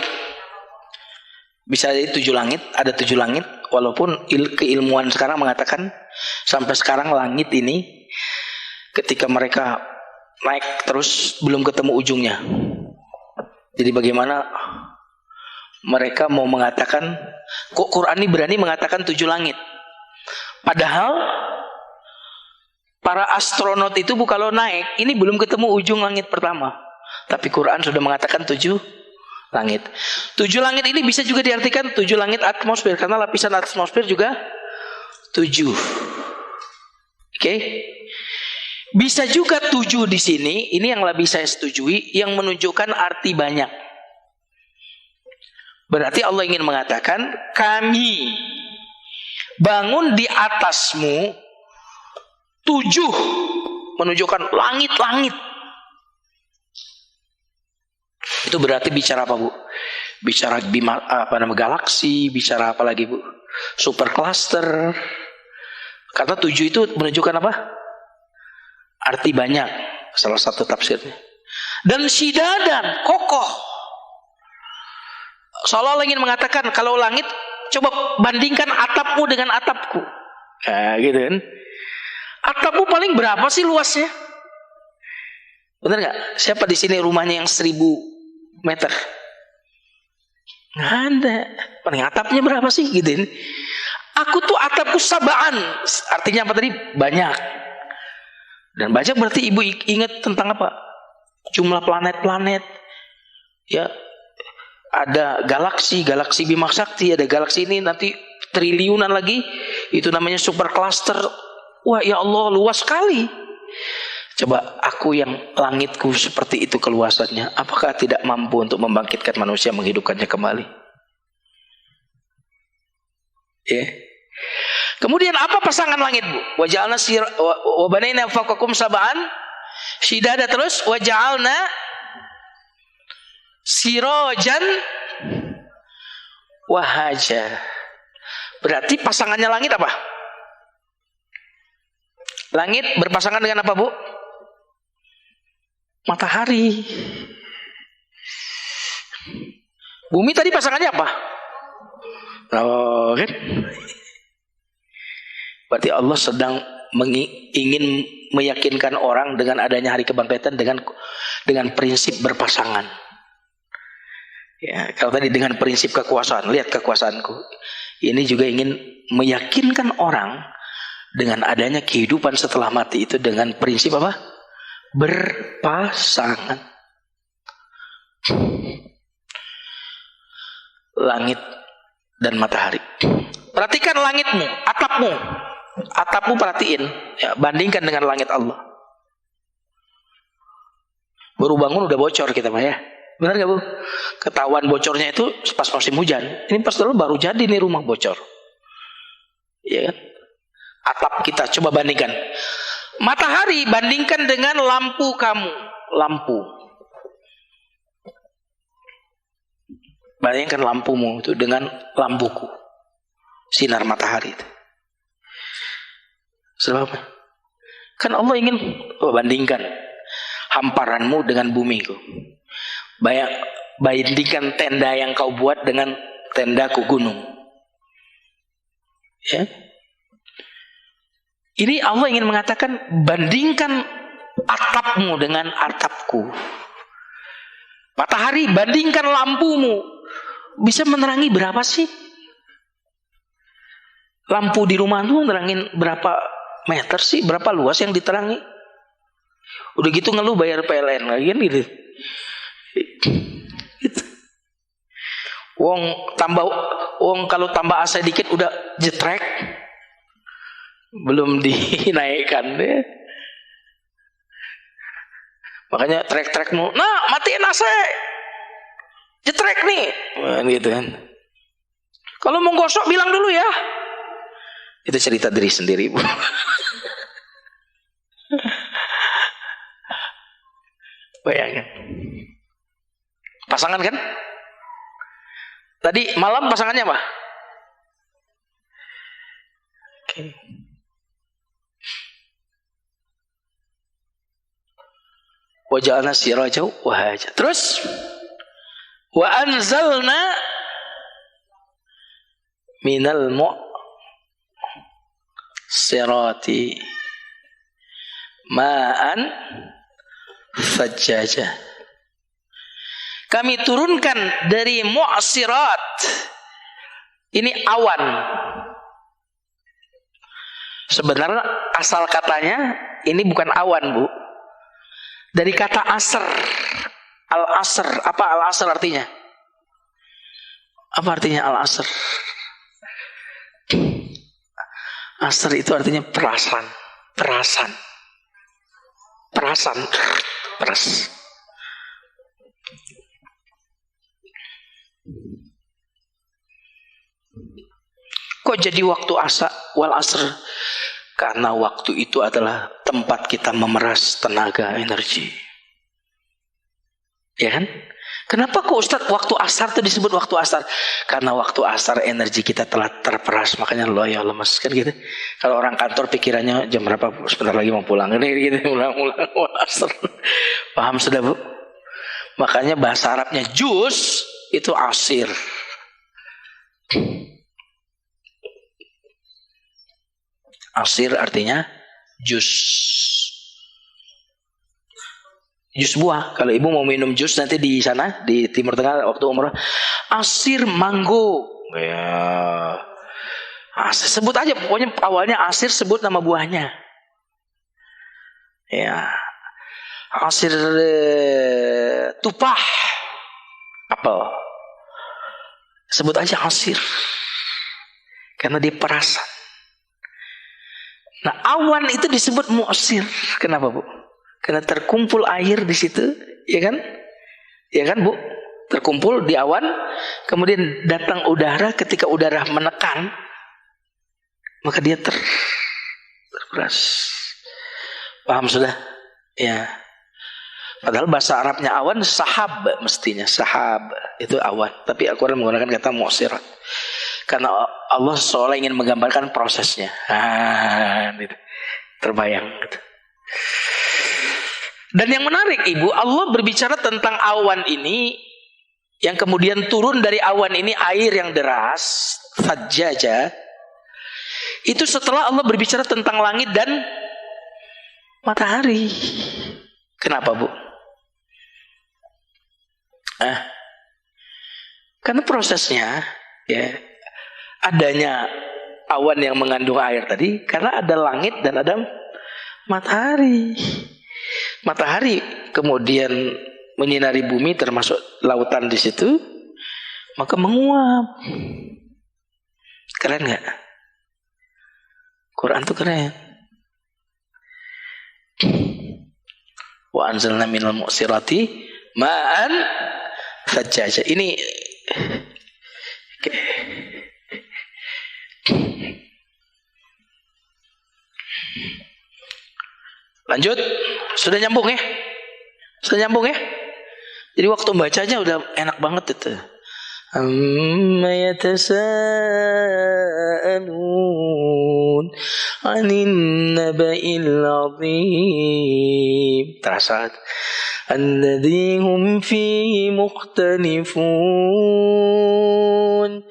Bisa jadi 7 langit, ada 7 langit. Walaupun keilmuan sekarang mengatakan sampai sekarang langit ini ketika mereka naik terus belum ketemu ujungnya. Jadi bagaimana mereka mau mengatakan, kok Quran ini berani mengatakan 7 langit? Padahal para astronot itu kalau naik ini belum ketemu ujung langit pertama. Tapi Quran sudah mengatakan 7 langit. 7 langit ini bisa juga diartikan 7 langit atmosfer, karena lapisan atmosfer juga 7. Oke? Bisa juga 7 di sini, ini yang lebih saya setujui, yang menunjukkan arti banyak. Berarti Allah ingin mengatakan, kami bangun di atasmu 7, menunjukkan langit-langit. Itu berarti bicara apa, Bu? Bicara galaksi, bicara apa lagi, Bu? Super cluster. Kata 7 itu menunjukkan apa? Arti banyak, salah satu tafsirnya. Dan shidadan, kokoh. Seolah-olah ingin mengatakan, kalau langit, coba bandingkan atapmu dengan atapku. Nah, gitu kan. Atapmu paling berapa sih luasnya? Benar nggak? Siapa di sini rumahnya yang 1000 meter? Nggak ada. Paling atapnya berapa sih? Gitu kan. Aku tuh atapku sabaan. Artinya apa tadi? Banyak. Dan banyak berarti ibu ingat tentang apa? Jumlah planet-planet. Ya, ada galaksi Bima Sakti, ada galaksi ini nanti triliunan lagi. Itu namanya super cluster. Wah, ya Allah, luas sekali. Coba aku yang langitku seperti itu keluasannya, apakah tidak mampu untuk membangkitkan manusia, menghidupkannya kembali? Ya. Kemudian apa pasangan langit, Bu? Waja'alna wa banaina fawqakum sab'an shidada, terus waja'alna sirajan wahaja. Berarti pasangannya langit apa? Langit berpasangan dengan apa, Bu? Matahari. Bumi tadi pasangannya apa? Oh, kan? Berarti Allah sedang ingin meyakinkan orang dengan adanya hari kebangkitan dengan prinsip berpasangan. Ya, kalau tadi dengan prinsip kekuasaan, lihat kekuasaanku. Ini juga ingin meyakinkan orang dengan adanya kehidupan setelah mati itu dengan prinsip apa? Berpasangan. Langit dan matahari. Perhatikan langitmu, atapmu. Atapmu perhatiin, ya, bandingkan dengan langit Allah. Baru bangun udah bocor kita mah ya. Benar gak, Bu? Ketahuan bocornya itu pas musim hujan. Ini pas dulu baru jadi nih rumah bocor. Iya kan? Atap kita coba bandingkan. Matahari bandingkan dengan lampu kamu. Lampu. Bandingkan lampumu itu dengan lampuku. Sinar matahari itu. Sebab apa? Kan Allah ingin bandingkan hamparanmu dengan bumiku. Bandingkan tenda yang kau buat dengan tendaku gunung. Ya. Ini Allah ingin mengatakan bandingkan atapmu dengan atapku. Matahari bandingkan lampumu. Bisa menerangi berapa sih? Lampu di rumah tuh menerangin berapa meter sih, berapa luas yang diterangi? Udah gitu ngeluh bayar PLN lagi kan gitu. Wong kalau tambah AC dikit udah jetrek, belum dinaikkan deh. Makanya trek-trekmu, nah matiin AC, jetrek nih, gitu kan. Kalau mau gosok bilang dulu ya. Itu cerita diri sendiri, Bu. Bayangin. Pasangan kan? Tadi malam pasangannya apa? Oke. Waja'alna sirajan wahaja. Terus wa anzalna minal sirati ma'an fajjaja. Kami turunkan dari mu'sirat. Ini awan. Sebenarnya asal katanya ini bukan awan, Bu. Dari kata asr. Al-asr. Apa al-asr artinya? Apa artinya al-asr? Asr itu artinya perasan. Peras. Kok jadi waktu wal asr? Karena waktu itu adalah tempat kita memeras tenaga, energi. Ya kan? Kenapa kok Ustaz waktu asar itu disebut waktu asar? Karena waktu asar energi kita telah terperas, makanya loyal lemes kan gitu. Kalau orang kantor pikirannya jam berapa? Sebentar lagi mau pulang. Ini gitu ulang-ulang asar. Paham sudah Bu? Makanya bahasa Arabnya jus itu asir. Asir artinya jus. Jus buah. Kalau ibu mau minum jus nanti di sana di Timur Tengah waktu umrah, asir mango. Ya. Asir, sebut aja pokoknya awalnya asir, sebut nama buahnya. Ya. Asir tupah. Apel. Sebut aja asir. Karena dia perasan. Nah, awan itu disebut mu'sir. Kenapa, Bu? Karena terkumpul air di situ, ya kan? Ya kan, Bu? Terkumpul di awan, kemudian datang udara, ketika udara menekan, maka dia terperas. Paham sudah? Ya. Padahal bahasa Arabnya awan sahab mestinya, sahab itu awan, tapi Al-Qur'an menggunakan kata mu'sirat. Karena Allah seolah ingin menggambarkan prosesnya. Gitu. Terbayang gitu. Dan yang menarik Ibu, Allah berbicara tentang awan ini, yang kemudian turun dari awan ini air yang deras, fajjaja. Itu setelah Allah berbicara tentang langit dan matahari. Kenapa, Bu? Karena prosesnya, ya, adanya awan yang mengandung air tadi, karena ada langit dan ada matahari. Matahari kemudian menyinari bumi termasuk lautan di situ, maka menguap. Keren nggak? Quran tuh keren. Wa anzalna minal mu'sirati ma'an thajjaja. Ini lanjut, sudah nyambung ya? Sudah nyambung ya? Jadi waktu bacanya udah enak banget itu. Amma yatasaalun 'anil naba'il 'azim. Terasa alladzi hum fihi mukhtalifun.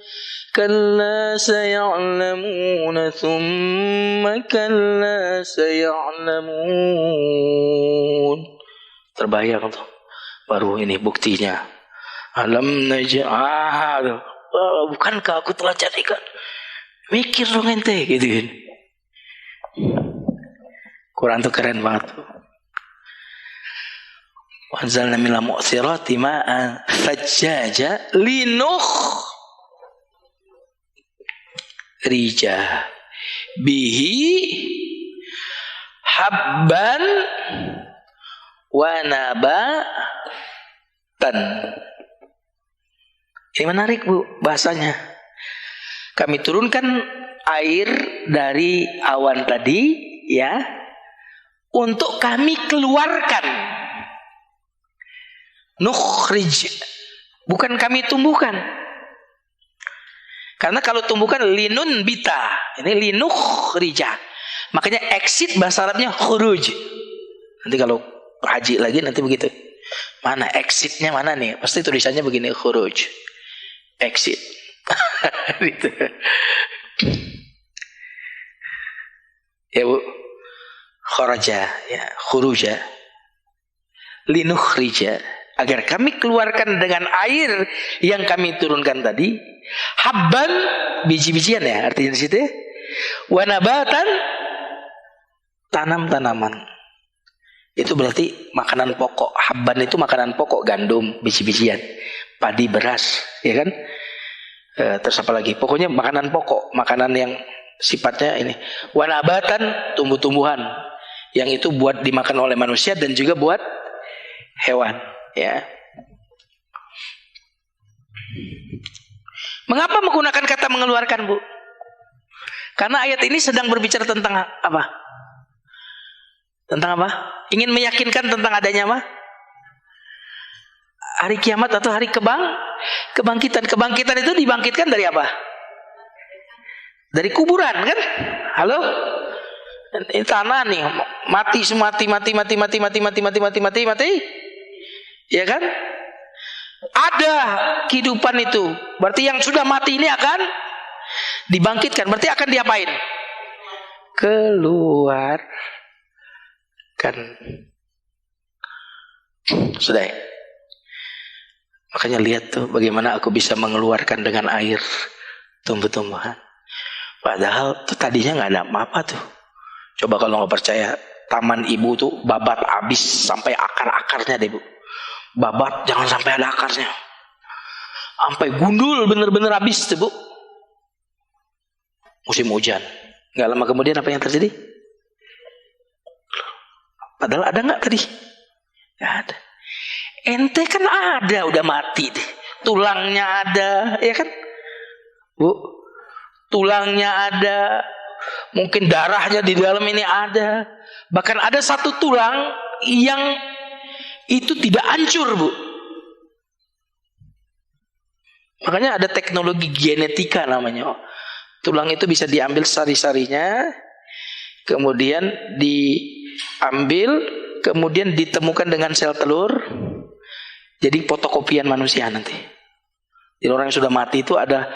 Kalla saya'lamuna thumma kalla saya'lamun. Terbayang tuh. Baru ini buktinya. Alam naj'al. Bukankah aku telah jadikan? Mikir dong ente gitu kan. Quran tuh keren banget tuh. Wa anzalna minal mu'sirati ma'an thajjaja rija bihi habban wa nabatan. Ini menarik Bu bahasanya. Kami turunkan air dari awan tadi ya, untuk kami keluarkan. Nukhrij, bukan kami tumbuhkan. Karena kalau tumbuhkan linun bita, ini linukhrija. Makanya exit bahasa Arabnya khuruj. Nanti kalau haji lagi nanti begitu. Mana exitnya mana nih? Pasti tulisannya begini, khuruj. Exit. Gitu. Ya Bu. Kharaja, ya, khuruja. Linukhrija, agar kami keluarkan dengan air yang kami turunkan tadi, habban, biji-bijian ya artinya di situ, wa nabatan, tanam-tanaman. Itu berarti makanan pokok. Habban itu makanan pokok, gandum, biji-bijian, padi, beras, ya kan? Terus apa lagi? Pokoknya makanan pokok, makanan yang sifatnya ini. Wa nabatan, tumbuh-tumbuhan yang itu buat dimakan oleh manusia dan juga buat hewan, ya. Mengapa menggunakan kata mengeluarkan, Bu? Karena ayat ini sedang berbicara tentang apa? Tentang apa? Ingin meyakinkan tentang adanya apa? Hari kiamat atau hari kebangkitan. Kebangkitan itu dibangkitkan dari apa? Dari kuburan, kan? Halo? Ini tanah nih, mati semua, mati. Ya kan? Ada kehidupan itu. Berarti yang sudah mati ini akan dibangkitkan. Berarti akan diapain? Keluar kan. Sudah ya? Makanya lihat tuh bagaimana aku bisa mengeluarkan dengan air tumbuh-tumbuhan. Padahal tuh tadinya nggak ada apa-apa tuh. Coba kalau nggak percaya, taman ibu tuh babat habis sampai akar-akarnya deh, Bu. Babat jangan sampai ada akarnya. Sampai gundul bener-bener habis tuh, Bu. Musim hujan. Nggak lama kemudian apa yang terjadi? Padahal ada nggak tadi? Nggak ada. Ente kan ada, udah mati deh. Tulangnya ada, ya kan? Bu, tulangnya ada. Mungkin darahnya di dalam ini ada. Bahkan ada satu tulang yang itu tidak hancur, Bu. Makanya ada teknologi genetika namanya. Tulang itu bisa diambil sari-sarinya, kemudian diambil, kemudian ditemukan dengan sel telur. Jadi fotokopian manusia nanti. Jadi orang yang sudah mati itu ada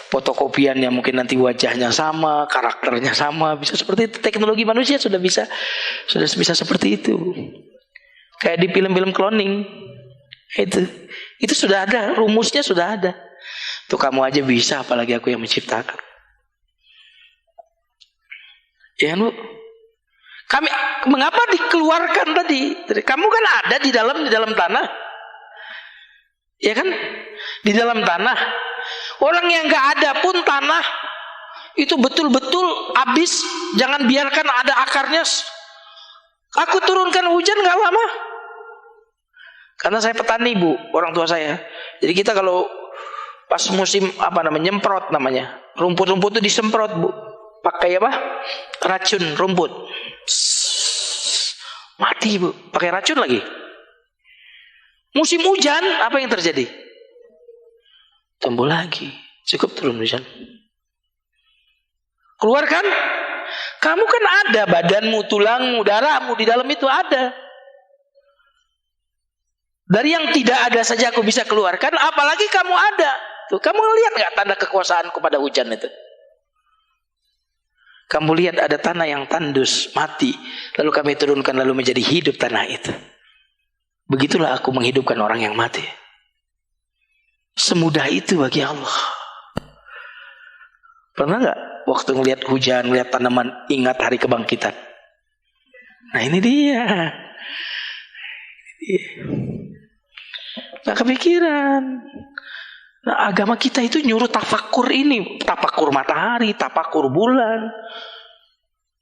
fotokopian yang mungkin nanti wajahnya sama, karakternya sama, bisa seperti itu. Teknologi manusia sudah bisa seperti itu. Kayak di film-film cloning. Itu sudah ada, rumusnya sudah ada. Tuh kamu aja bisa, apalagi aku yang menciptakan. Ya, Bu. Mengapa dikeluarkan tadi? Kamu kan ada di dalam tanah. Ya kan? Di dalam tanah. Orang yang gak ada pun tanah itu betul-betul habis. Jangan biarkan ada akarnya. Aku turunkan hujan gak lama. Karena saya petani, Bu, orang tua saya. Jadi kita kalau pas musim nyemprot namanya. Rumput-rumput itu disemprot, Bu. Pakai apa? Racun rumput. Mati, Bu. Pakai racun lagi. Musim hujan, apa yang terjadi? Tumbuh lagi. Cukup turun hujan. Keluarkan. Kamu kan ada badanmu, tulangmu, darahmu di dalam itu ada. Dari yang tidak ada saja aku bisa keluarkan, apalagi kamu ada. Tuh, kamu lihat nggak tanda kekuasaanku pada hujan itu? Kamu lihat ada tanah yang tandus, mati, lalu kami turunkan lalu menjadi hidup tanah itu. Begitulah aku menghidupkan orang yang mati. Semudah itu bagi Allah. Pernah nggak waktu ngelihat hujan, ngelihat tanaman, ingat hari kebangkitan? Nah ini dia. Nggak kepikiran. Nah agama kita itu nyuruh tafakur ini, tafakur matahari, tafakur bulan.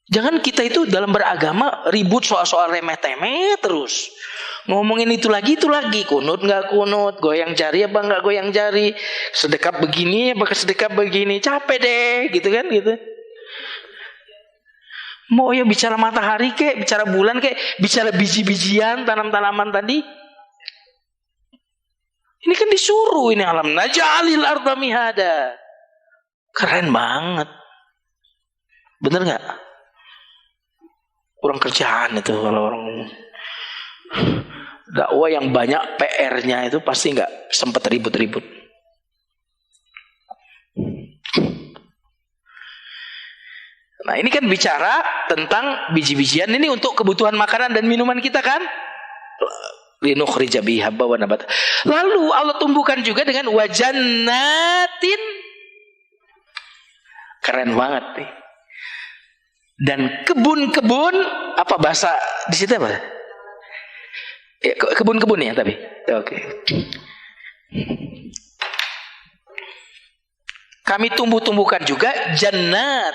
Jangan kita itu dalam beragama ribut soal-soal remeh-temeh terus. Ngomongin itu lagi, kunut nggak kunut, goyang jari apa nggak goyang jari, sedekap begini apa sedekap begini, capek deh, gitu kan, gitu. Mau ya bicara matahari kek, bicara bulan kek, bicara biji-bijian, tanam-tanaman tadi. Ini kan disuruh ini alam naj'alil arda mihada. Keren banget. Bener nggak? Kurang kerjaan itu kalau orang dakwah yang banyak PR-nya itu pasti nggak sempat ribut-ribut. Nah ini kan bicara tentang biji-bijian ini untuk kebutuhan makanan dan minuman kita kan. Linukhrija bihi habba wa nabata. Lalu Allah tumbuhkan juga dengan wajannatin. Keren banget nih. Dan kebun-kebun, apa bahasa di situ apa? Ya, kebun-kebun ya tapi. Oke. kami tumbuh-tumbuhkan juga jannat,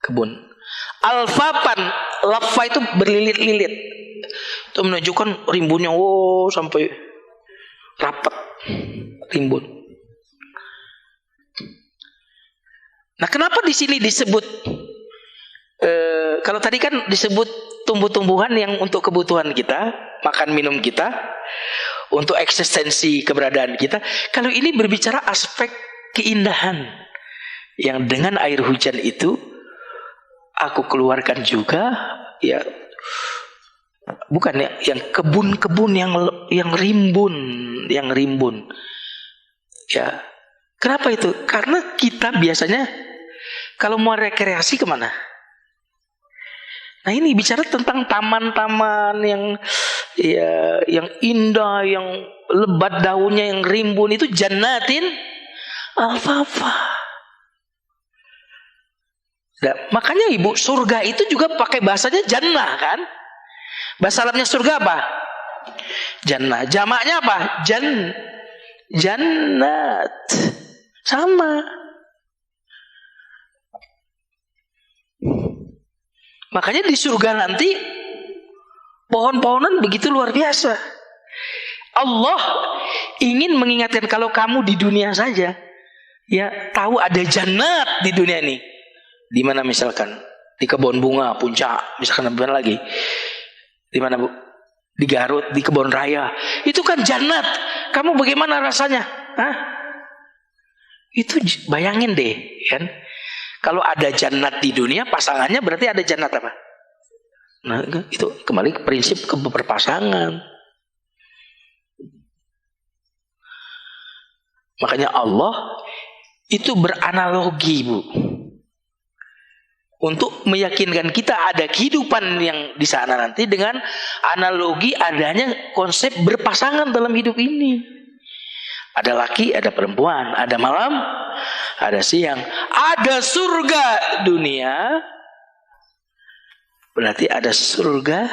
kebun. Alfafan, lafa itu berlilit-lilit. Itu menunjukkan rimbunnya, sampai rapat rimbun. Nah, kenapa di sini disebut? Kalau tadi kan disebut tumbuh-tumbuhan yang untuk kebutuhan kita, makan minum kita, untuk eksistensi keberadaan kita. Kalau ini berbicara aspek keindahan yang dengan air hujan itu aku keluarkan juga, ya bukan ya, yang kebun-kebun yang rimbun, ya. Kenapa itu? Karena kita biasanya kalau mau rekreasi kemana? Nah, ini bicara tentang taman-taman yang indah, yang lebat daunnya, yang rimbun, itu jannatin alfafa. Nah, makanya Ibu, surga itu juga pakai bahasanya jannah kan? Bahasa Arabnya surga apa? Jannah. Jamaknya apa? Jannat. Sama. Makanya di surga nanti pohon-pohonan begitu luar biasa. Allah ingin mengingatkan, kalau kamu di dunia saja, ya tahu ada jannat di dunia ini. Di mana misalkan? Di kebun bunga Puncak, misalkan apa lagi? Di mana Bu? Di Garut, di kebun raya. Itu kan jannat. Kamu bagaimana rasanya? Hah? Itu bayangin deh, kan? Kalau ada jannat di dunia, pasangannya berarti ada jannat apa? Nah, itu kembali ke prinsip berpasangan. Makanya Allah itu beranalogi, Bu, untuk meyakinkan kita ada kehidupan yang di sana nanti dengan analogi adanya konsep berpasangan dalam hidup ini. Ada laki, ada perempuan, ada malam, ada siang, ada surga dunia, berarti ada surga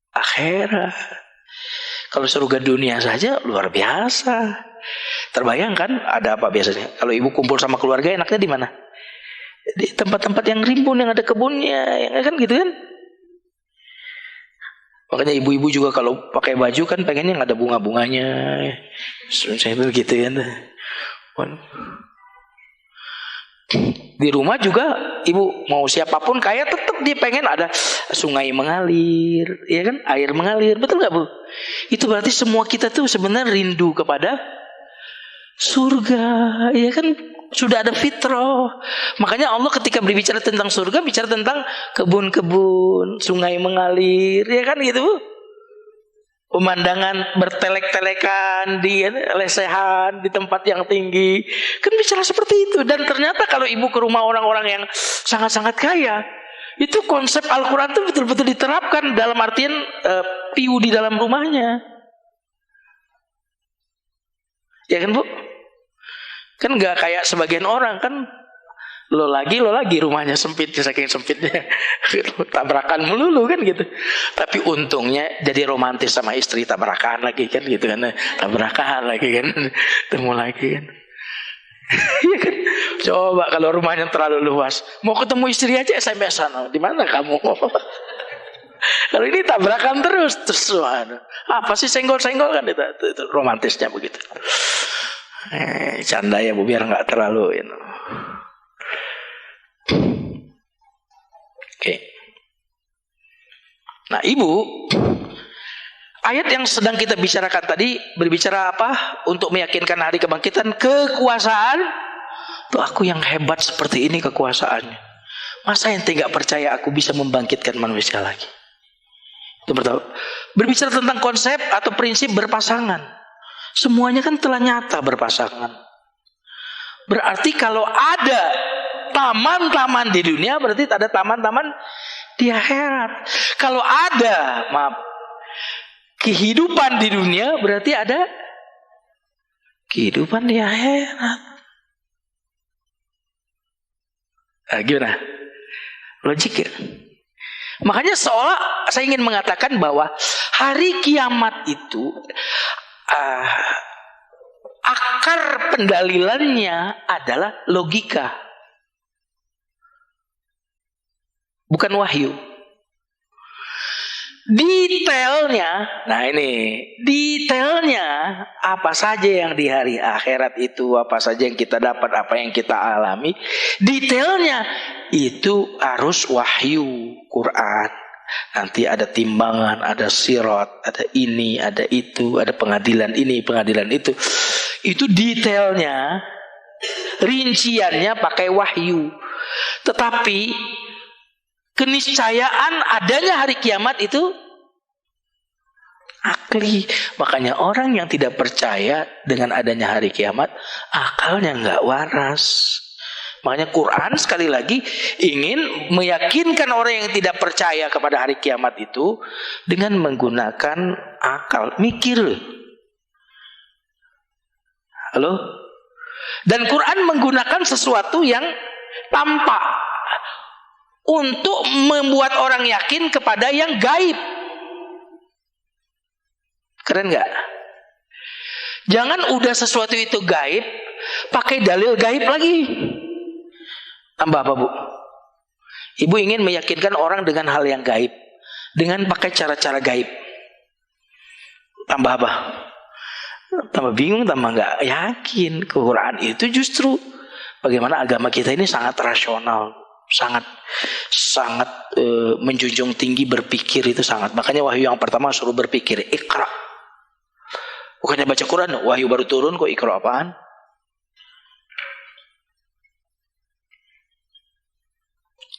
akhirat. Kalau surga dunia saja luar biasa. Terbayangkan ada apa biasanya? Kalau ibu kumpul sama keluarga enaknya di mana? Di tempat-tempat yang rimbun, yang ada kebunnya, yang kan gitu kan? Makanya ibu-ibu juga kalau pakai baju kan pengen yang ada bunga-bunganya. Saya itu gitu ya. Di rumah juga ibu mau siapapun kaya tetap dia pengen ada sungai mengalir, ya kan? Air mengalir, betul nggak Bu? Itu berarti semua kita tuh sebenarnya rindu kepada surga, ya kan? Sudah ada fitrah. Makanya Allah ketika berbicara tentang surga, bicara tentang kebun-kebun, sungai mengalir, ya kan gitu Bu? Pemandangan bertelek-telekan di lesehan di tempat yang tinggi, kan bicara seperti itu. Dan ternyata kalau ibu ke rumah orang-orang yang sangat-sangat kaya, itu konsep Al-Quran itu betul-betul diterapkan dalam artian piu di dalam rumahnya, ya kan Bu? Kan nggak kayak sebagian orang kan, lo lagi rumahnya sempit, saking sempitnya tabrakan melulu kan gitu. Tapi untungnya jadi romantis sama istri, tabrakan lagi kan gitu kan, tabrakan lagi kan, temu lagi kan. Iya kan? Coba kalau rumahnya terlalu luas, mau ketemu istri aja SMS-an, di mana kamu? Kalau ini tabrakan terus apa sih senggol-senggol kan, itu romantisnya begitu. Canda ya Bu, biar nggak terlalu you know. Oke. Nah Ibu, ayat yang sedang kita bicarakan tadi berbicara apa? Untuk meyakinkan hari kebangkitan, kekuasaan. Tuh aku yang hebat seperti ini kekuasaannya. Masa ente nggak percaya aku bisa membangkitkan manusia lagi? Itu pertama. Berbicara tentang konsep atau prinsip berpasangan. Semuanya kan telah nyata berpasangan. Berarti kalau ada taman-taman di dunia, berarti ada taman-taman di akhirat. Kalau ada, kehidupan di dunia, berarti ada kehidupan di akhirat. Nah, gimana? Logik ya? Makanya seolah saya ingin mengatakan bahwa hari kiamat itu akar pendalilannya adalah logika, bukan wahyu. Detailnya, nah ini detailnya apa saja yang di hari akhirat itu, apa saja yang kita dapat, apa yang kita alami, detailnya itu harus wahyu Quran. Nanti ada timbangan, ada sirat, ada ini, ada itu, ada pengadilan ini, pengadilan itu. Itu detailnya, rinciannya pakai wahyu. Tetapi keniscayaan adanya hari kiamat itu akli. Makanya orang yang tidak percaya dengan adanya hari kiamat, akalnya nggak waras. Makanya Quran sekali lagi ingin meyakinkan orang yang tidak percaya kepada hari kiamat itu dengan menggunakan akal, mikir. Halo? Dan Quran menggunakan sesuatu yang tampak untuk membuat orang yakin kepada yang gaib. Keren gak? Jangan udah sesuatu itu gaib pakai dalil gaib lagi. Tambah apa, Bu? Ibu ingin meyakinkan orang dengan hal yang gaib dengan pakai cara-cara gaib. Tambah apa? Tambah bingung, tambah gak yakin. Quran itu justru bagaimana agama kita ini sangat rasional, sangat menjunjung tinggi berpikir itu sangat. Makanya wahyu yang pertama suruh berpikir, Iqra. Bukannya baca Quran, wahyu baru turun kok Iqra apaan?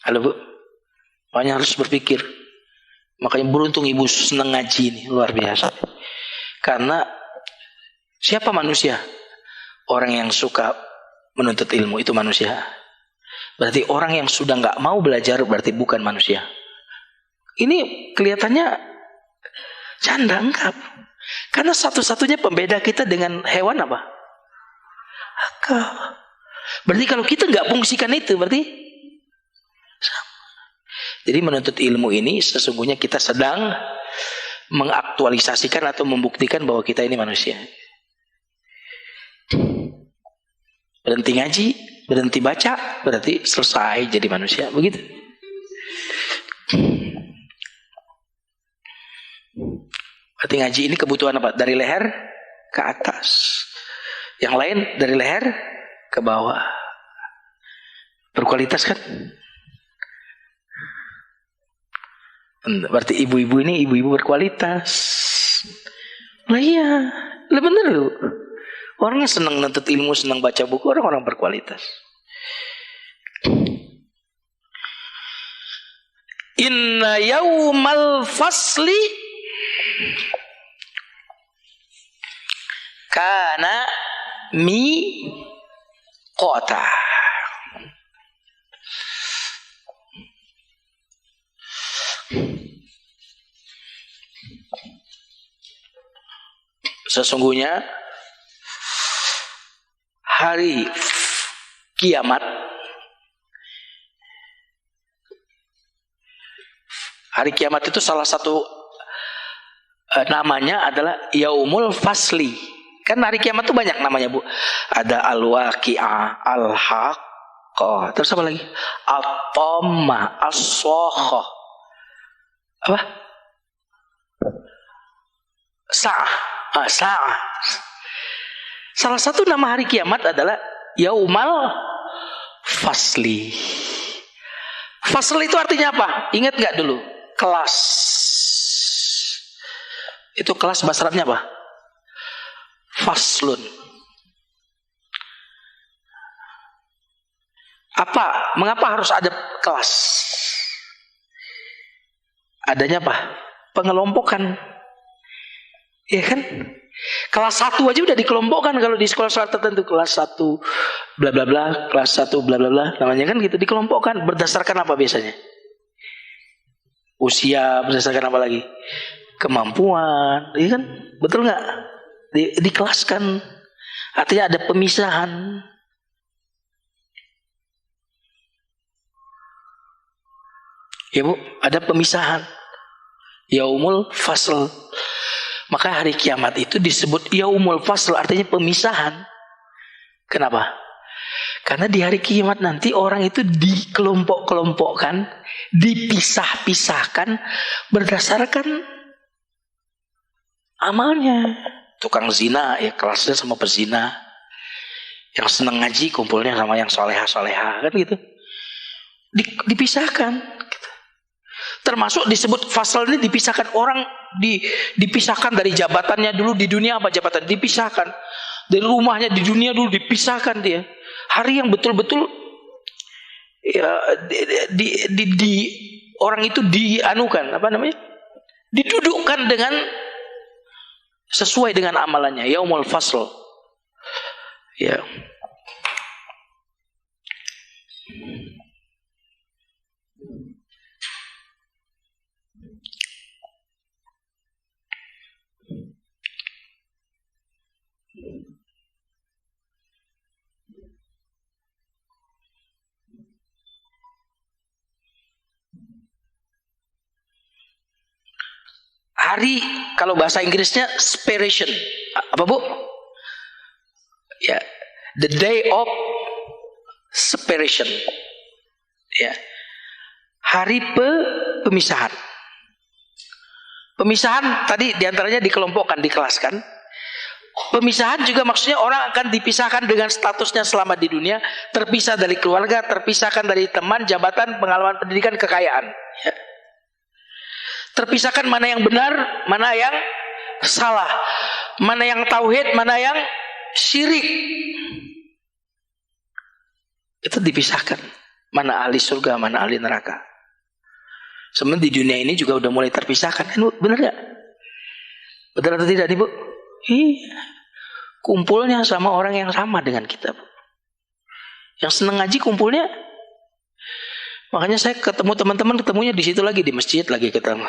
Halo Bu, makanya harus berpikir. Makanya beruntung ibu senang ngaji ini, luar biasa. Karena siapa manusia? Orang yang suka menuntut ilmu itu manusia. Berarti orang yang sudah nggak mau belajar berarti bukan manusia. Ini kelihatannya canda, enggak. Karena satu-satunya pembeda kita dengan hewan apa? Akal. Berarti kalau kita nggak fungsikan itu berarti sama. Jadi menuntut ilmu ini sesungguhnya kita sedang mengaktualisasikan atau membuktikan bahwa kita ini manusia. Berhenti ngaji, berhenti baca, berarti selesai jadi manusia, begitu. Berarti ngaji ini kebutuhan apa? Dari leher ke atas. Yang lain dari leher ke bawah. Berkualitas kan? Berarti ibu-ibu ini ibu-ibu berkualitas. Lah iya, lah bener loh. Orang yang senang nuntut ilmu, senang baca buku, orang-orang berkualitas. Inna yaumal fasli kana miqata. Sesungguhnya hari kiamat, hari kiamat itu salah satu namanya adalah Yaumul Fasli. Kan hari kiamat itu banyak namanya, Bu. Ada Al-Waqi'ah, Al-Haqqah, terus apa lagi? At-Tammah, As-Sakhah. Apa? Sa'ah. Sa'ah. Salah satu nama hari kiamat adalah Yaumal Fasli. Fasl itu artinya apa? Ingat nggak dulu? Kelas. Itu kelas bahasa Arabnya apa? Faslun. Apa? Mengapa harus ada kelas? Adanya apa? Pengelompokan. Iya kan? Kelas 1 aja udah dikelompokkan kalau di sekolah-sekolah tertentu. Kelas 1 bla bla bla, kelas 1 bla bla bla, namanya kan gitu, dikelompokkan berdasarkan apa biasanya? Usia, berdasarkan apa lagi? Kemampuan, iya kan? Betul nggak? Dikelaskan. Artinya ada pemisahan. Ya Bu, ada pemisahan. Yaumul Fasl. Maka hari kiamat itu disebut yaumul fasl, artinya pemisahan. Kenapa? Karena di hari kiamat nanti orang itu dikelompok-kelompokkan, dipisah-pisahkan berdasarkan amalnya. Tukang zina ya kelasnya sama pezina, yang senang ngaji kumpulnya sama yang soleha-soleha, kan gitu. Dipisahkan gitu. Termasuk disebut fasal ini dipisahkan orang, dipisahkan dari jabatannya dulu di dunia, apa jabatan dipisahkan dari rumahnya di dunia dulu, dipisahkan dia. Hari yang betul-betul ya, orang itu dianukan, apa namanya, didudukkan dengan sesuai dengan amalannya, yaumul fasl. Ya. Hari, kalau bahasa Inggrisnya separation. Apa Bu? Ya, the day of separation. Ya, hari pemisahan. Pemisahan tadi diantaranya dikelompokkan, dikelaskan. Pemisahan juga maksudnya orang akan dipisahkan dengan statusnya selama di dunia, terpisah dari keluarga, terpisahkan dari teman, jabatan, pengalaman pendidikan, kekayaan. Ya. Terpisahkan mana yang benar, mana yang salah, mana yang tauhid, mana yang syirik. Itu dipisahkan. Mana ahli surga, mana ahli neraka. Sebenarnya di dunia ini juga udah mulai terpisahkan, kan Bu? Benar gak? Betul atau tidak nih Bu? Iya. Kumpulnya sama orang yang sama dengan kita Bu. Yang seneng ngaji kumpulnya. Makanya saya ketemu teman-teman, ketemunya di situ lagi, di masjid lagi ketemu.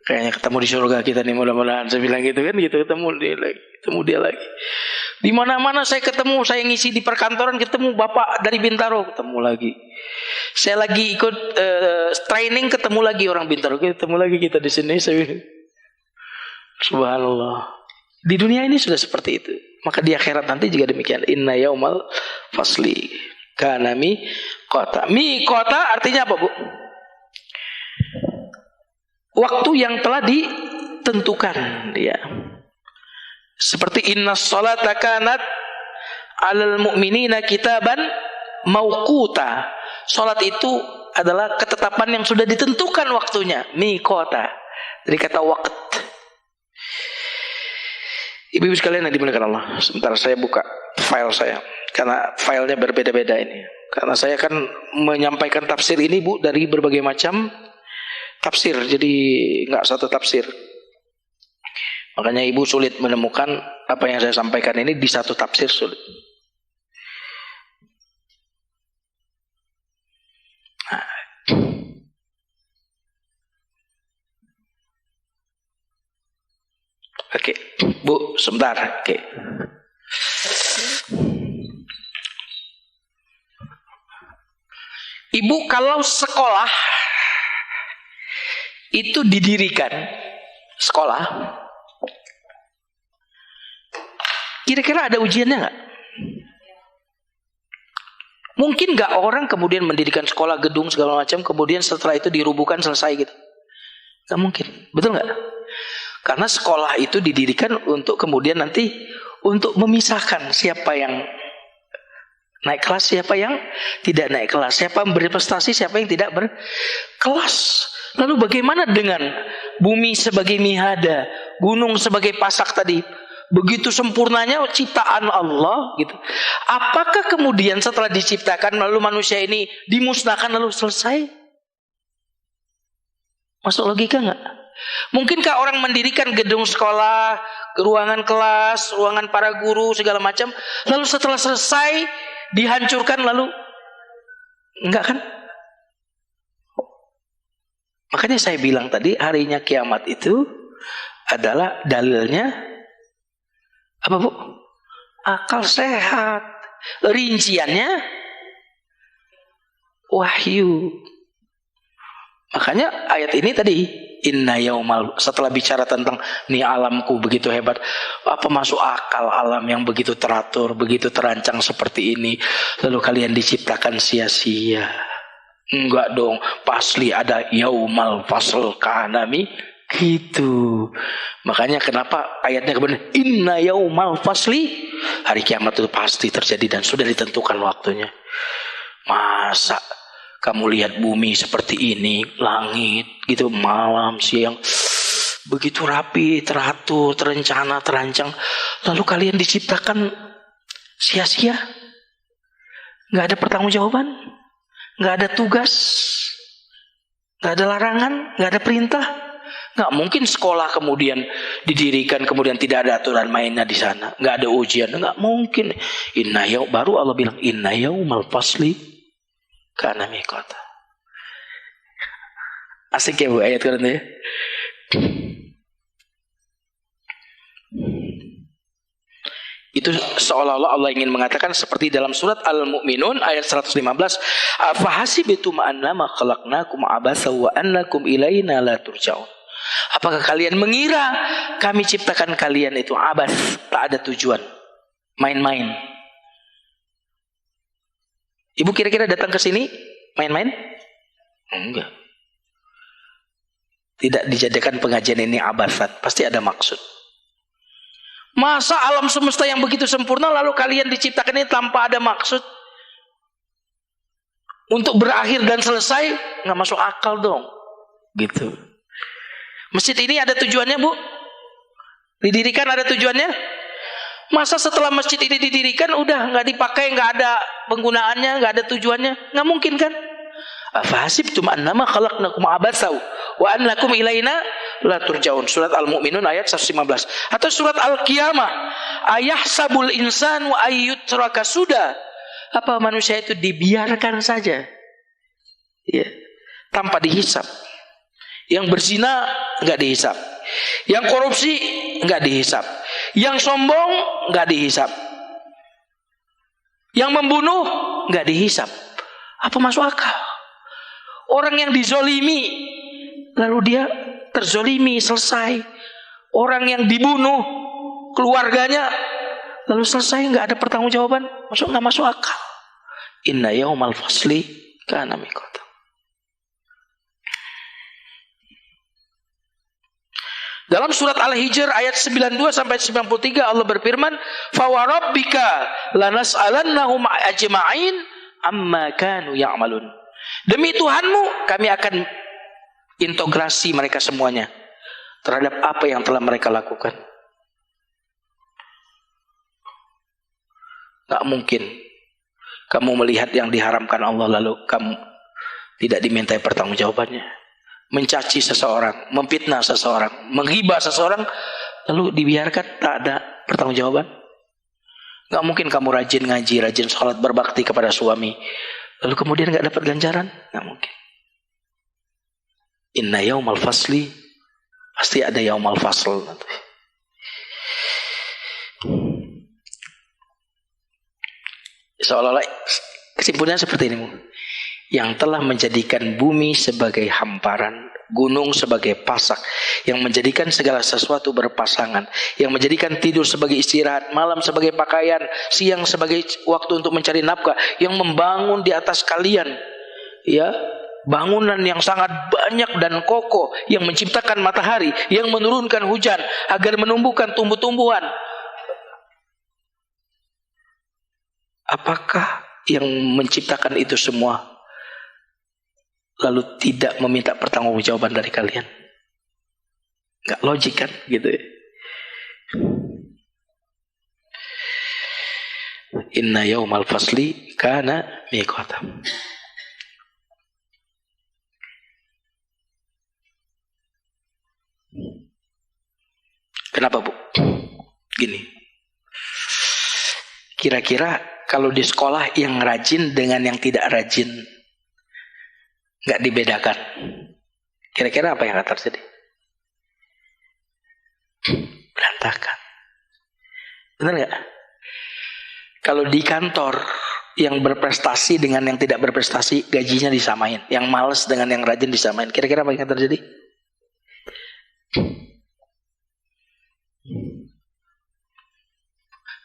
Kayaknya ketemu di surga kita nih, mudah-mudahan. Saya bilang gitu kan, gitu ketemu dia lagi. Di mana-mana saya ketemu, saya ngisi di perkantoran ketemu bapak dari Bintaro, ketemu lagi. Saya lagi ikut training, ketemu lagi orang Bintaro, ketemu lagi kita di sini. Saya bilang, subhanallah. Di dunia ini sudah seperti itu. Maka di akhirat nanti juga demikian. Inna yaumal fasli kana miqata. Miqata artinya apa Bu? Waktu yang telah ditentukan. Ya. Seperti inna sholata kanat alal mu'minina kitaban mauquta. Salat itu adalah ketetapan yang sudah ditentukan waktunya. Miqata. Dari kata waqt. Ibu-ibu sekalian yang dimuliakan Allah, sebentar saya buka file saya. Karena filenya berbeda-beda ini. Karena saya kan menyampaikan tafsir ini Bu dari berbagai macam tafsir. Jadi nggak satu tafsir. Makanya ibu sulit menemukan apa yang saya sampaikan ini di satu tafsir, sulit. Nah. Oke, Bu, sebentar. Oke. Ibu kalau sekolah itu didirikan, sekolah, kira-kira ada ujiannya nggak? Mungkin nggak orang kemudian mendirikan sekolah, gedung segala macam, kemudian setelah itu dirubuhkan selesai gitu? Nggak mungkin, betul nggak? Karena sekolah itu didirikan untuk kemudian nanti untuk memisahkan siapa yang naik kelas, siapa yang tidak naik kelas, siapa yang berprestasi, siapa yang tidak berkelas. Lalu bagaimana dengan bumi sebagai mihada, gunung sebagai pasak tadi? Begitu sempurnanya ciptaan Allah gitu. Apakah kemudian setelah diciptakan lalu manusia ini dimusnahkan lalu selesai? Masuk logika nggak? Mungkinkah orang mendirikan gedung sekolah, ruangan kelas, ruangan para guru segala macam, lalu setelah selesai dihancurkan lalu? Enggak kan? Makanya saya bilang tadi harinya kiamat itu adalah dalilnya apa Bu? Akal sehat. Rinciannya wahyu. Makanya ayat ini tadi inna yaumal, setelah bicara tentang nih alamku begitu hebat, apa masuk akal alam yang begitu teratur, begitu terancang seperti ini, lalu kalian diciptakan sia-sia? Enggak dong, pasti ada yaumal fasl kanami gitu. Makanya kenapa ayatnya kemudian inna yaumal fasli, hari kiamat itu pasti terjadi dan sudah ditentukan waktunya. Masa kamu lihat bumi seperti ini, langit gitu, malam, siang, begitu rapi, teratur, terencana, terancang, lalu kalian diciptakan sia-sia? Nggak ada pertanggungjawaban, nggak ada tugas, nggak ada larangan, nggak ada perintah. Nggak mungkin sekolah kemudian didirikan, kemudian tidak ada aturan mainnya di sana, nggak ada ujian, nggak mungkin. Baru Allah bilang inna yaumal fasli kana miqata. Asik ya Bu ayat Quran ya. Itu seolah-olah Allah ingin mengatakan seperti dalam surat Al-Mu'minun ayat 115, afahasibitum annama khalaqnakum abasa wa annakum ilaina la turja'un. Apakah kalian mengira kami ciptakan kalian itu abas, tak ada tujuan, main-main? Ibu kira-kira datang ke sini main-main? Enggak. Tidak dijadikan pengajian ini abasat, pasti ada maksud. Masa alam semesta yang begitu sempurna lalu kalian diciptakan ini tanpa ada maksud? Untuk berakhir dan selesai? Nggak masuk akal dong. Gitu. Masjid ini ada tujuannya Bu? Didirikan ada tujuannya? Masa setelah masjid ini didirikan udah nggak dipakai, nggak ada penggunaannya, nggak ada tujuannya? Nggak mungkin kan? Afahasibtum annama khalaqnakum abasa wa annakum ilaina la turja'un. Surat Al-Mu'minun ayat 115. Atau surat Al-Qiyamah, ayahsabul insanu ayyutraka suda. Apa manusia itu dibiarkan saja? Ya, tanpa dihisab. Yang berzina nggak dihisab. Yang korupsi nggak dihisab. Yang sombong nggak dihisab. Yang membunuh nggak dihisab. Apa masuk akal? Orang yang dizolimi lalu dia terzolimi selesai. Orang yang dibunuh keluarganya lalu selesai, nggak ada pertanggungjawaban. Nggak masuk akal. Inna yaumal fasli kana miqata. Dalam surat Al-Hijr ayat 92 sampai 93 Allah berfirman, "Fa wa rabbika lanas'alannahum ajma'in amma kanu ya'malun." Demi Tuhanmu kami akan integrasi mereka semuanya terhadap apa yang telah mereka lakukan. Gak mungkin kamu melihat yang diharamkan Allah lalu kamu tidak dimintai pertanggungjawabannya. Mencaci seseorang, memfitnah seseorang, menghibah seseorang, lalu dibiarkan tak ada pertanggungjawaban. Gak mungkin kamu rajin ngaji, rajin sholat, berbakti kepada suami, lalu kemudian gak dapat ganjaran. Gak mungkin. Inna yaumal fasli, pasti ada yaumal fasl nanti. Seolah-olah kesimpulannya seperti ini. Yang telah menjadikan bumi sebagai hamparan, gunung sebagai pasak, yang menjadikan segala sesuatu berpasangan, yang menjadikan tidur sebagai istirahat, malam sebagai pakaian, siang sebagai waktu untuk mencari nafkah, yang membangun di atas kalian, ya, bangunan yang sangat banyak dan kokoh, yang menciptakan matahari, yang menurunkan hujan agar menumbuhkan tumbuh-tumbuhan. Apakah yang menciptakan itu semua lalu tidak meminta pertanggungjawaban dari kalian? Gak logik kan gitu ya. Inna yaumal fasli kana miqata. Kenapa Bu? Gini, kira-kira kalau di sekolah yang rajin dengan yang tidak rajin nggak dibedakan, kira-kira apa yang akan terjadi? Berantakan. Benar nggak? Kalau di kantor yang berprestasi dengan yang tidak berprestasi gajinya disamain, yang malas dengan yang rajin disamain, kira-kira apa yang akan terjadi?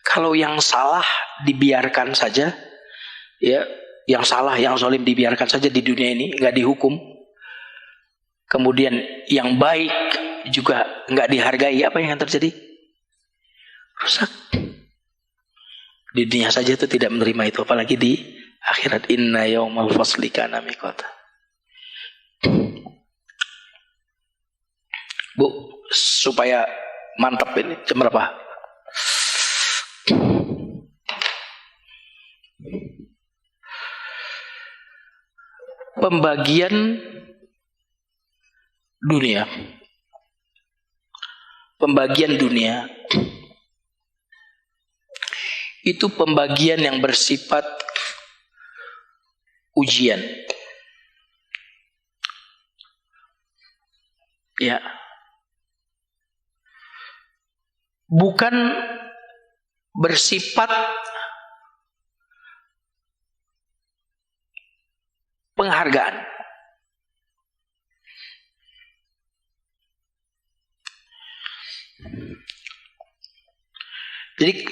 Kalau yang salah dibiarkan saja, ya, yang salah, yang zalim dibiarkan saja di dunia ini, nggak dihukum. Kemudian yang baik juga nggak dihargai, apa yang akan terjadi? Rusak. Di dunia saja itu tidak menerima itu, apalagi di akhirat. Inna yaumal fasli kana miqata. Bu, supaya mantap ini, jam berapa? Pembagian dunia. Pembagian dunia itu pembagian yang bersifat ujian. Ya. Bukan bersifat penghargaan. Jadi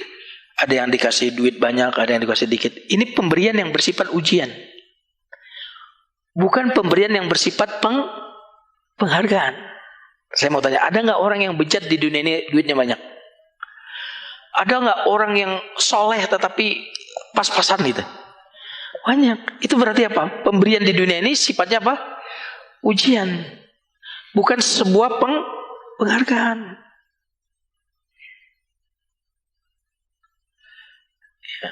ada yang dikasih duit banyak, ada yang dikasih dikit. Ini pemberian yang bersifat ujian. Bukan pemberian yang bersifat penghargaan. Saya mau tanya, ada nggak orang yang bejat di dunia ini duitnya banyak? Ada nggak orang yang soleh tetapi pas-pasan gitu? Banyak. Itu berarti apa? Pemberian di dunia ini sifatnya apa? Ujian. Bukan sebuah penghargaan. Ya.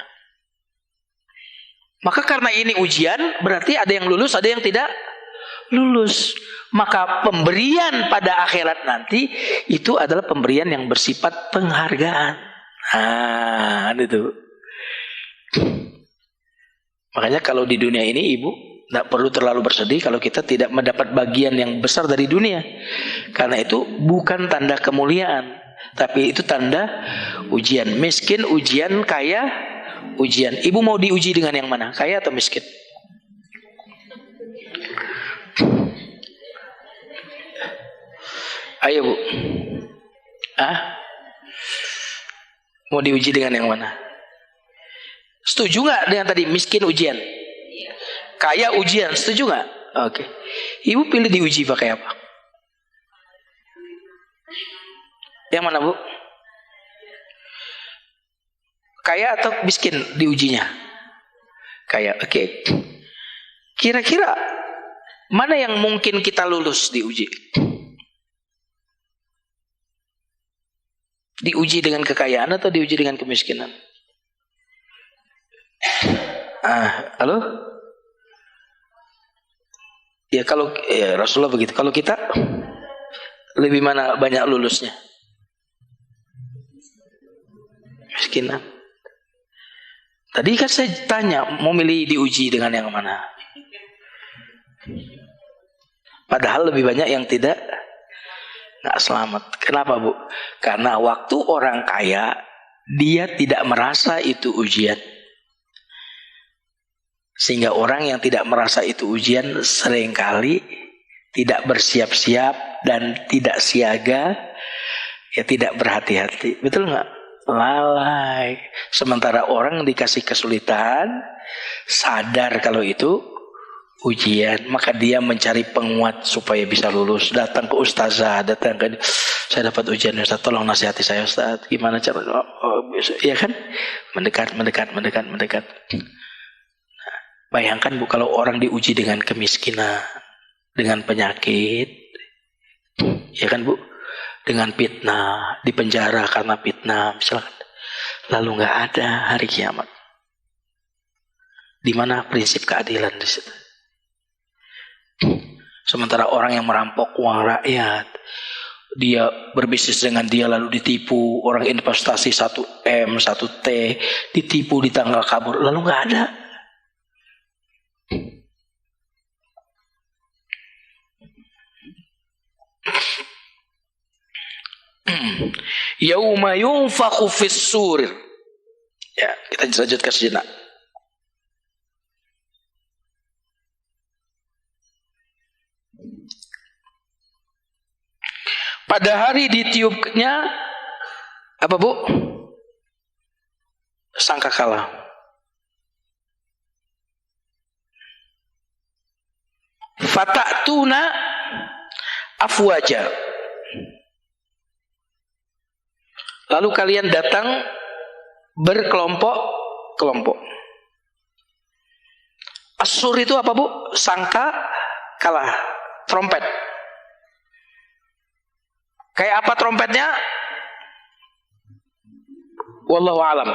Maka karena ini ujian, berarti ada yang lulus, ada yang tidak lulus. Maka pemberian pada akhirat nanti itu adalah pemberian yang bersifat penghargaan. Nah, itu. Makanya kalau di dunia ini ibu tidak perlu terlalu bersedih kalau kita tidak mendapat bagian yang besar dari dunia. Karena itu bukan tanda kemuliaan, tapi itu tanda ujian. Miskin ujian, kaya ujian. Ibu mau diuji dengan yang mana? Kaya atau miskin? Ayo bu. Mau diuji dengan yang mana? Setuju nggak dengan tadi miskin ujian, kaya ujian? Setuju nggak? Oke. Ibu pilih diuji pakai apa? Yang mana bu? Kaya atau miskin diujinya? Kaya. Oke. Kira-kira mana yang mungkin kita lulus diuji? Diuji dengan kekayaan atau diuji dengan kemiskinan? Halo? Ya kalau ya Rasulullah begitu. Kalau kita lebih mana banyak lulusnya? Miskinan. Tadi kan saya tanya mau milih diuji dengan yang mana? Padahal lebih banyak yang tidak nggak selamat. Kenapa bu? Karena waktu orang kaya dia tidak merasa itu ujian. Sehingga orang yang tidak merasa itu ujian seringkali tidak bersiap-siap dan tidak siaga, ya tidak berhati-hati. Betul nggak? Lalai. Sementara orang dikasih kesulitan, sadar kalau itu ujian, maka dia mencari penguat supaya bisa lulus. Datang ke ustazah, datang ke, saya dapat ujian Ustaz, tolong nasihati saya Ustaz. Gimana cara? Ya kan? Mendekat. Bayangkan bu, kalau orang diuji dengan kemiskinan, dengan penyakit, ya kan bu, dengan fitnah, dipenjara karena fitnah, misalkan, lalu nggak ada hari kiamat. Di mana prinsip keadilan di situ? Sementara orang yang merampok uang rakyat, dia berbisnis dengan dia lalu ditipu, orang investasi 1M, 1T, ditipu di tanggal kabur, lalu nggak ada. Yauma yunfakhu fis-sur. Ya, kita lanjutkan sejenak. Pada hari ditiupnya apa Bu? Sangkakala. Fata'tuna afwaja. Lalu kalian datang berkelompok-kelompok. As-sur itu apa Bu? Sangka kalah, trompet. Kayak apa trompetnya? Wallahu alam.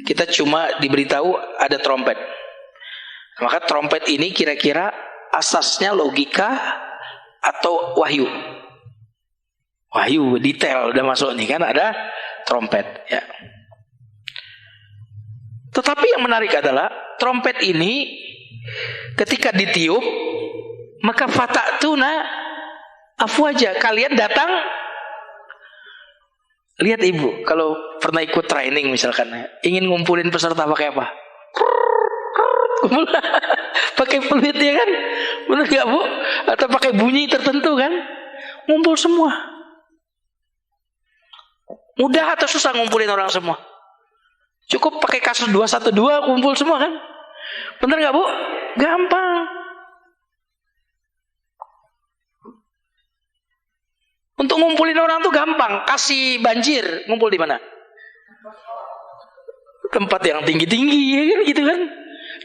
Kita cuma diberitahu ada trompet. Maka trompet ini kira-kira asasnya logika atau wahyu? Wahyu, detail udah masuk nih kan, ada trompet ya. Tetapi yang menarik adalah trompet ini ketika ditiup maka fata'tuna afwaja, kalian datang. Lihat Ibu, kalau pernah ikut training misalkan, ingin ngumpulin peserta pakai apa? Pakai peluit ya kan? Benar gak Bu? Atau pakai bunyi tertentu kan? Ngumpul semua. Mudah atau susah ngumpulin orang semua? Cukup pakai kasus 212 kumpul semua kan? Benar gak Bu? Gampang. Untuk ngumpulin orang tuh gampang. Kasih banjir, ngumpul di mana? Tempat yang tinggi-tinggi ya kan, gitu kan?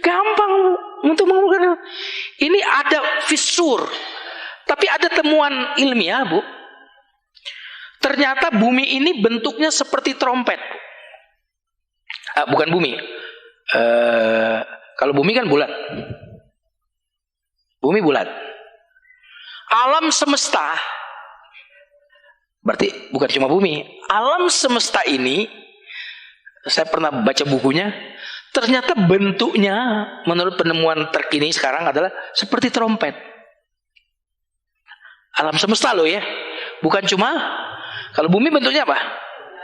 Gampang untuk mengumpulkan. Ini ada fissur. Tapi ada temuan ilmiah Bu. Ternyata bumi ini bentuknya seperti trompet. Bukan bumi. Kalau bumi kan bulat. Bumi bulat. Alam semesta, berarti bukan cuma bumi. Alam semesta ini, saya pernah baca bukunya, ternyata bentuknya menurut penemuan terkini sekarang adalah seperti trompet. Alam semesta loh ya. Bukan cuma, kalau bumi bentuknya apa?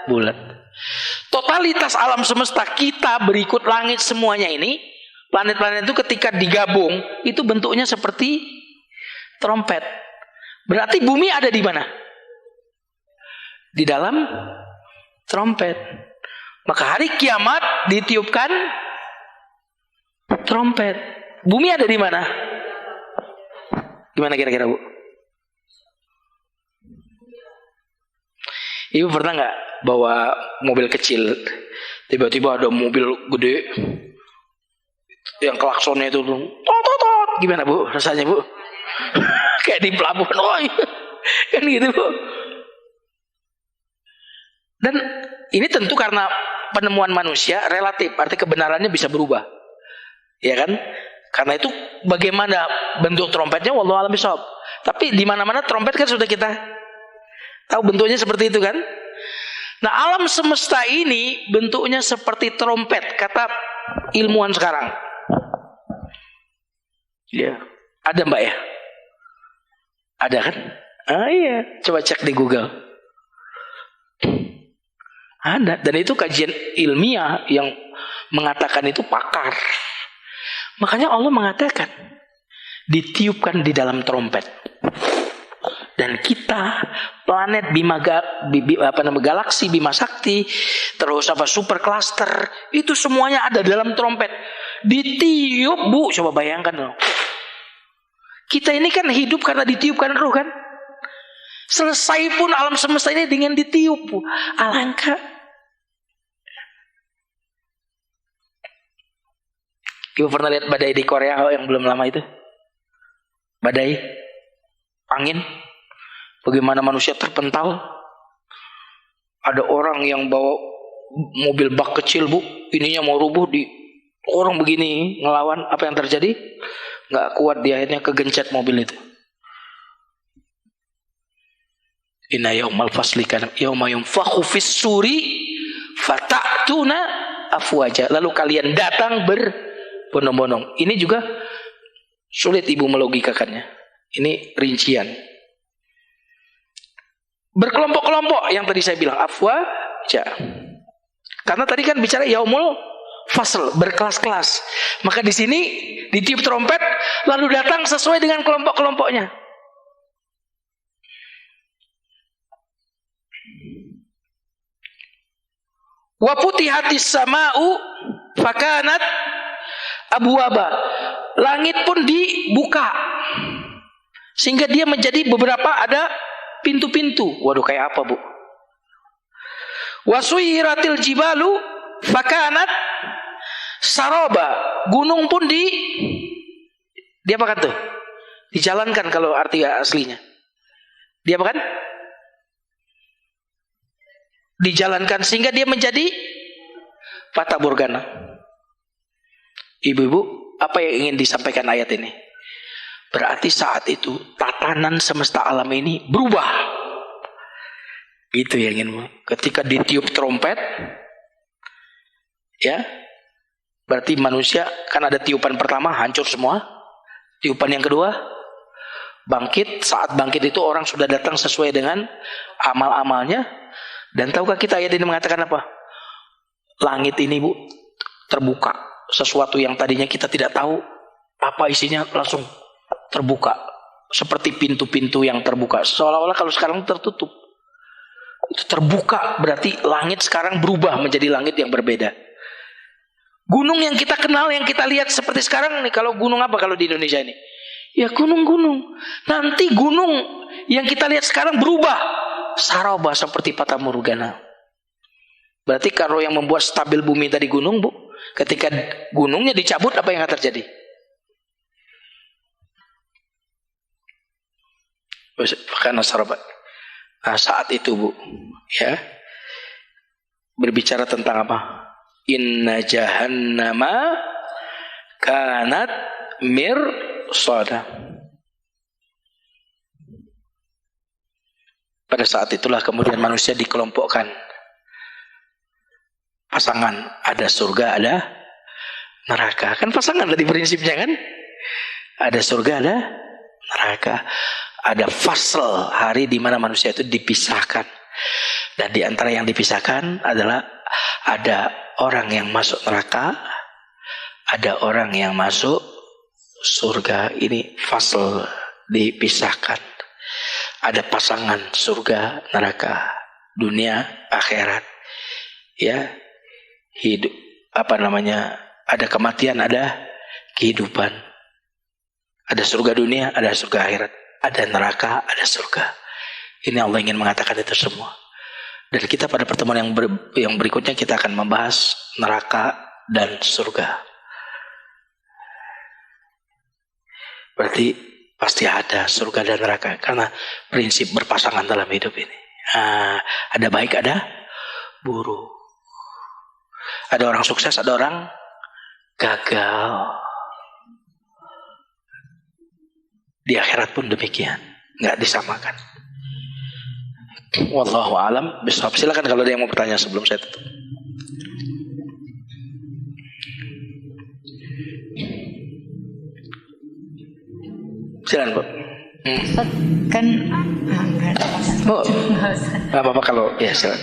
Bulat. Totalitas alam semesta kita berikut langit semuanya ini, planet-planet itu ketika digabung, itu bentuknya seperti trompet. Berarti bumi ada di mana? Di dalam trompet. Maka hari kiamat ditiupkan trompet. Bumi ada di mana? Gimana kira-kira Bu? Ibu pernah nggak bawa mobil kecil, tiba-tiba ada mobil gede yang klaksonnya itu tot, gimana Bu rasanya Bu? Kayak di pelabuhan, kan gitu Bu. Dan ini tentu karena penemuan manusia relatif, arti kebenarannya bisa berubah, ya kan? Karena itu bagaimana bentuk trompetnya, wallahu a'lam bishawab. Tapi di mana-mana trompet kan sudah kita tahu bentuknya seperti itu kan? Nah, alam semesta ini bentuknya seperti trompet, kata ilmuwan sekarang. Ya, ada Mbak ya? Ada kan? Iya, coba cek di Google. Ada, dan itu kajian ilmiah yang mengatakan itu pakar. Makanya Allah mengatakan ditiupkan di dalam trompet. Dan kita planet galaksi Bima Sakti, terus super cluster, itu semuanya ada dalam trompet. Ditiup Bu, coba bayangkan dong. Kita ini kan hidup karena ditiupkan roh kan? Selesai pun alam semesta ini dengan ditiup Bu. Alangkah. Ibu pernah lihat badai di Korea yang belum lama itu? Badai, angin, bagaimana manusia terpental. Ada orang yang bawa mobil bak kecil Bu, ininya mau rubuh, di orang begini ngelawan, apa yang terjadi? Nggak kuat, dia akhirnya kegencet mobil itu. Inna yaumal fasli kana yauma yunfakhu fis suri fata'tuna afwaja. Lalu kalian datang berbondong-bondong. Ini juga sulit Ibu melogikakannya. Ini rincian. Berkelompok-kelompok yang tadi saya bilang afwaja. Karena tadi kan bicara yaumul fasl, berkelas-kelas. Maka di sini ditiup trompet lalu datang sesuai dengan kelompok-kelompoknya. Wa futihatis sama'u fakanat abwaba. Langit pun dibuka sehingga dia menjadi beberapa ada pintu-pintu. Waduh, kayak apa, Bu? Wa suyyiratil jibalu fakanat saroba. Gunung pun diapakan tuh? Dijalankan kalau arti aslinya. Diapakan? Dijalankan sehingga dia menjadi fata morgana. Ibu-ibu, apa yang ingin disampaikan ayat ini? Berarti saat itu tatanan semesta alam ini berubah. Itu yang ingin. Ketika ditiup trompet, ya, berarti manusia kan ada tiupan pertama hancur semua. Tiupan yang kedua bangkit. Saat bangkit itu orang sudah datang sesuai dengan amal-amalnya. Dan tahukah kita ayat ini mengatakan apa? Langit ini, Bu, terbuka. Sesuatu yang tadinya kita tidak tahu apa isinya langsung terbuka. Seperti pintu-pintu yang terbuka. Seolah-olah kalau sekarang tertutup. Itu terbuka berarti langit sekarang berubah menjadi langit yang berbeda. Gunung yang kita kenal, yang kita lihat seperti sekarang nih. Kalau gunung apa kalau di Indonesia ini? Ya gunung-gunung. Nanti gunung yang kita lihat sekarang berubah saroba seperti fata morgana. Berarti kalau yang membuat stabil bumi tadi gunung, Bu, ketika gunungnya dicabut apa yang akan terjadi? Karena saroba. Nah, saat itu, Bu, ya, berbicara tentang apa? Inna jahannama kanat mirsada. Pada saat itulah kemudian manusia dikelompokkan. Pasangan, ada surga, ada neraka. Kan pasangan tadi prinsipnya kan? Ada surga, ada neraka. Ada fasl, hari di mana manusia itu dipisahkan. Dan di antara yang dipisahkan adalah ada orang yang masuk neraka, ada orang yang masuk surga. Ini fasl, dipisahkan. Ada pasangan surga, neraka, dunia, akhirat. Ya, hidup, apa namanya? Ada kematian, ada kehidupan. Ada surga dunia, ada surga akhirat. Ada neraka, ada surga. Ini Allah ingin mengatakan itu semua. Dan kita pada pertemuan yang berikutnya kita akan membahas neraka dan surga. Berarti pasti ada surga dan neraka karena prinsip berpasangan dalam hidup ini. Ada baik, ada buruk. Ada orang sukses, ada orang gagal. Di akhirat pun demikian, nggak disamakan. Wallahu alam bishawab. Silakan kalau ada yang mau bertanya sebelum saya tutup. Silakan, Bu. Kan Bu, nggak apa-apa kalau ya silakan.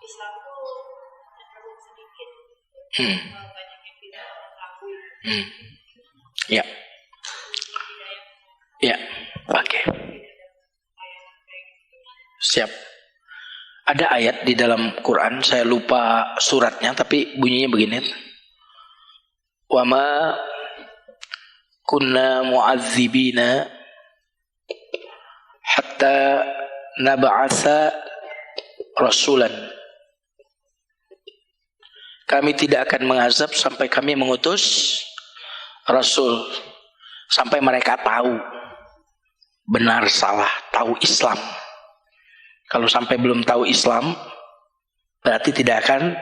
Islam tuh cenderung sedikit banyak yang tidak mengetahui. Ya. Ya. Oke. Siap. Ada ayat di dalam Quran, saya lupa suratnya tapi bunyinya begini. Wa ma kunna mu'adzibina hatta nab'atsa rasulan. Kami tidak akan mengazab sampai kami mengutus rasul, sampai mereka tahu benar salah, tahu Islam. Kalau sampai belum tahu Islam, berarti tidak akan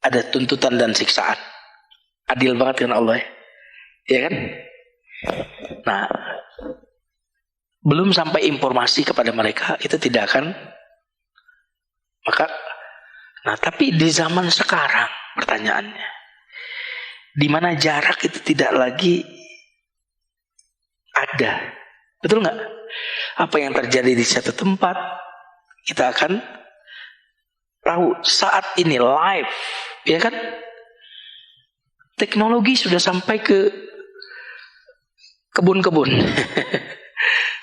ada tuntutan dan siksaan. Adil banget kan Allah, ya kan? Nah, belum sampai informasi kepada mereka, itu tidak akan. Maka, nah tapi di zaman sekarang pertanyaannya, di mana jarak itu tidak lagi ada, betul nggak? Apa yang terjadi di satu tempat kita akan tahu saat ini live, ya kan? Teknologi sudah sampai ke kebun-kebun.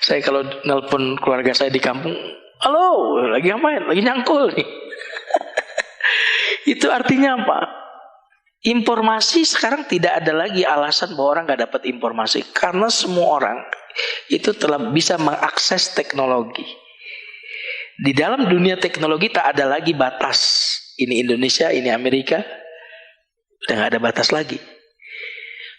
Saya kalau nelpon keluarga saya di kampung, halo, lagi ngapain? Lagi nyangkul nih. Itu artinya apa? Informasi sekarang tidak ada lagi alasan bahwa orang gak dapat informasi, karena semua orang itu telah bisa mengakses teknologi. Di dalam dunia teknologi tak ada lagi batas. Ini Indonesia, ini Amerika, udah gak ada batas lagi.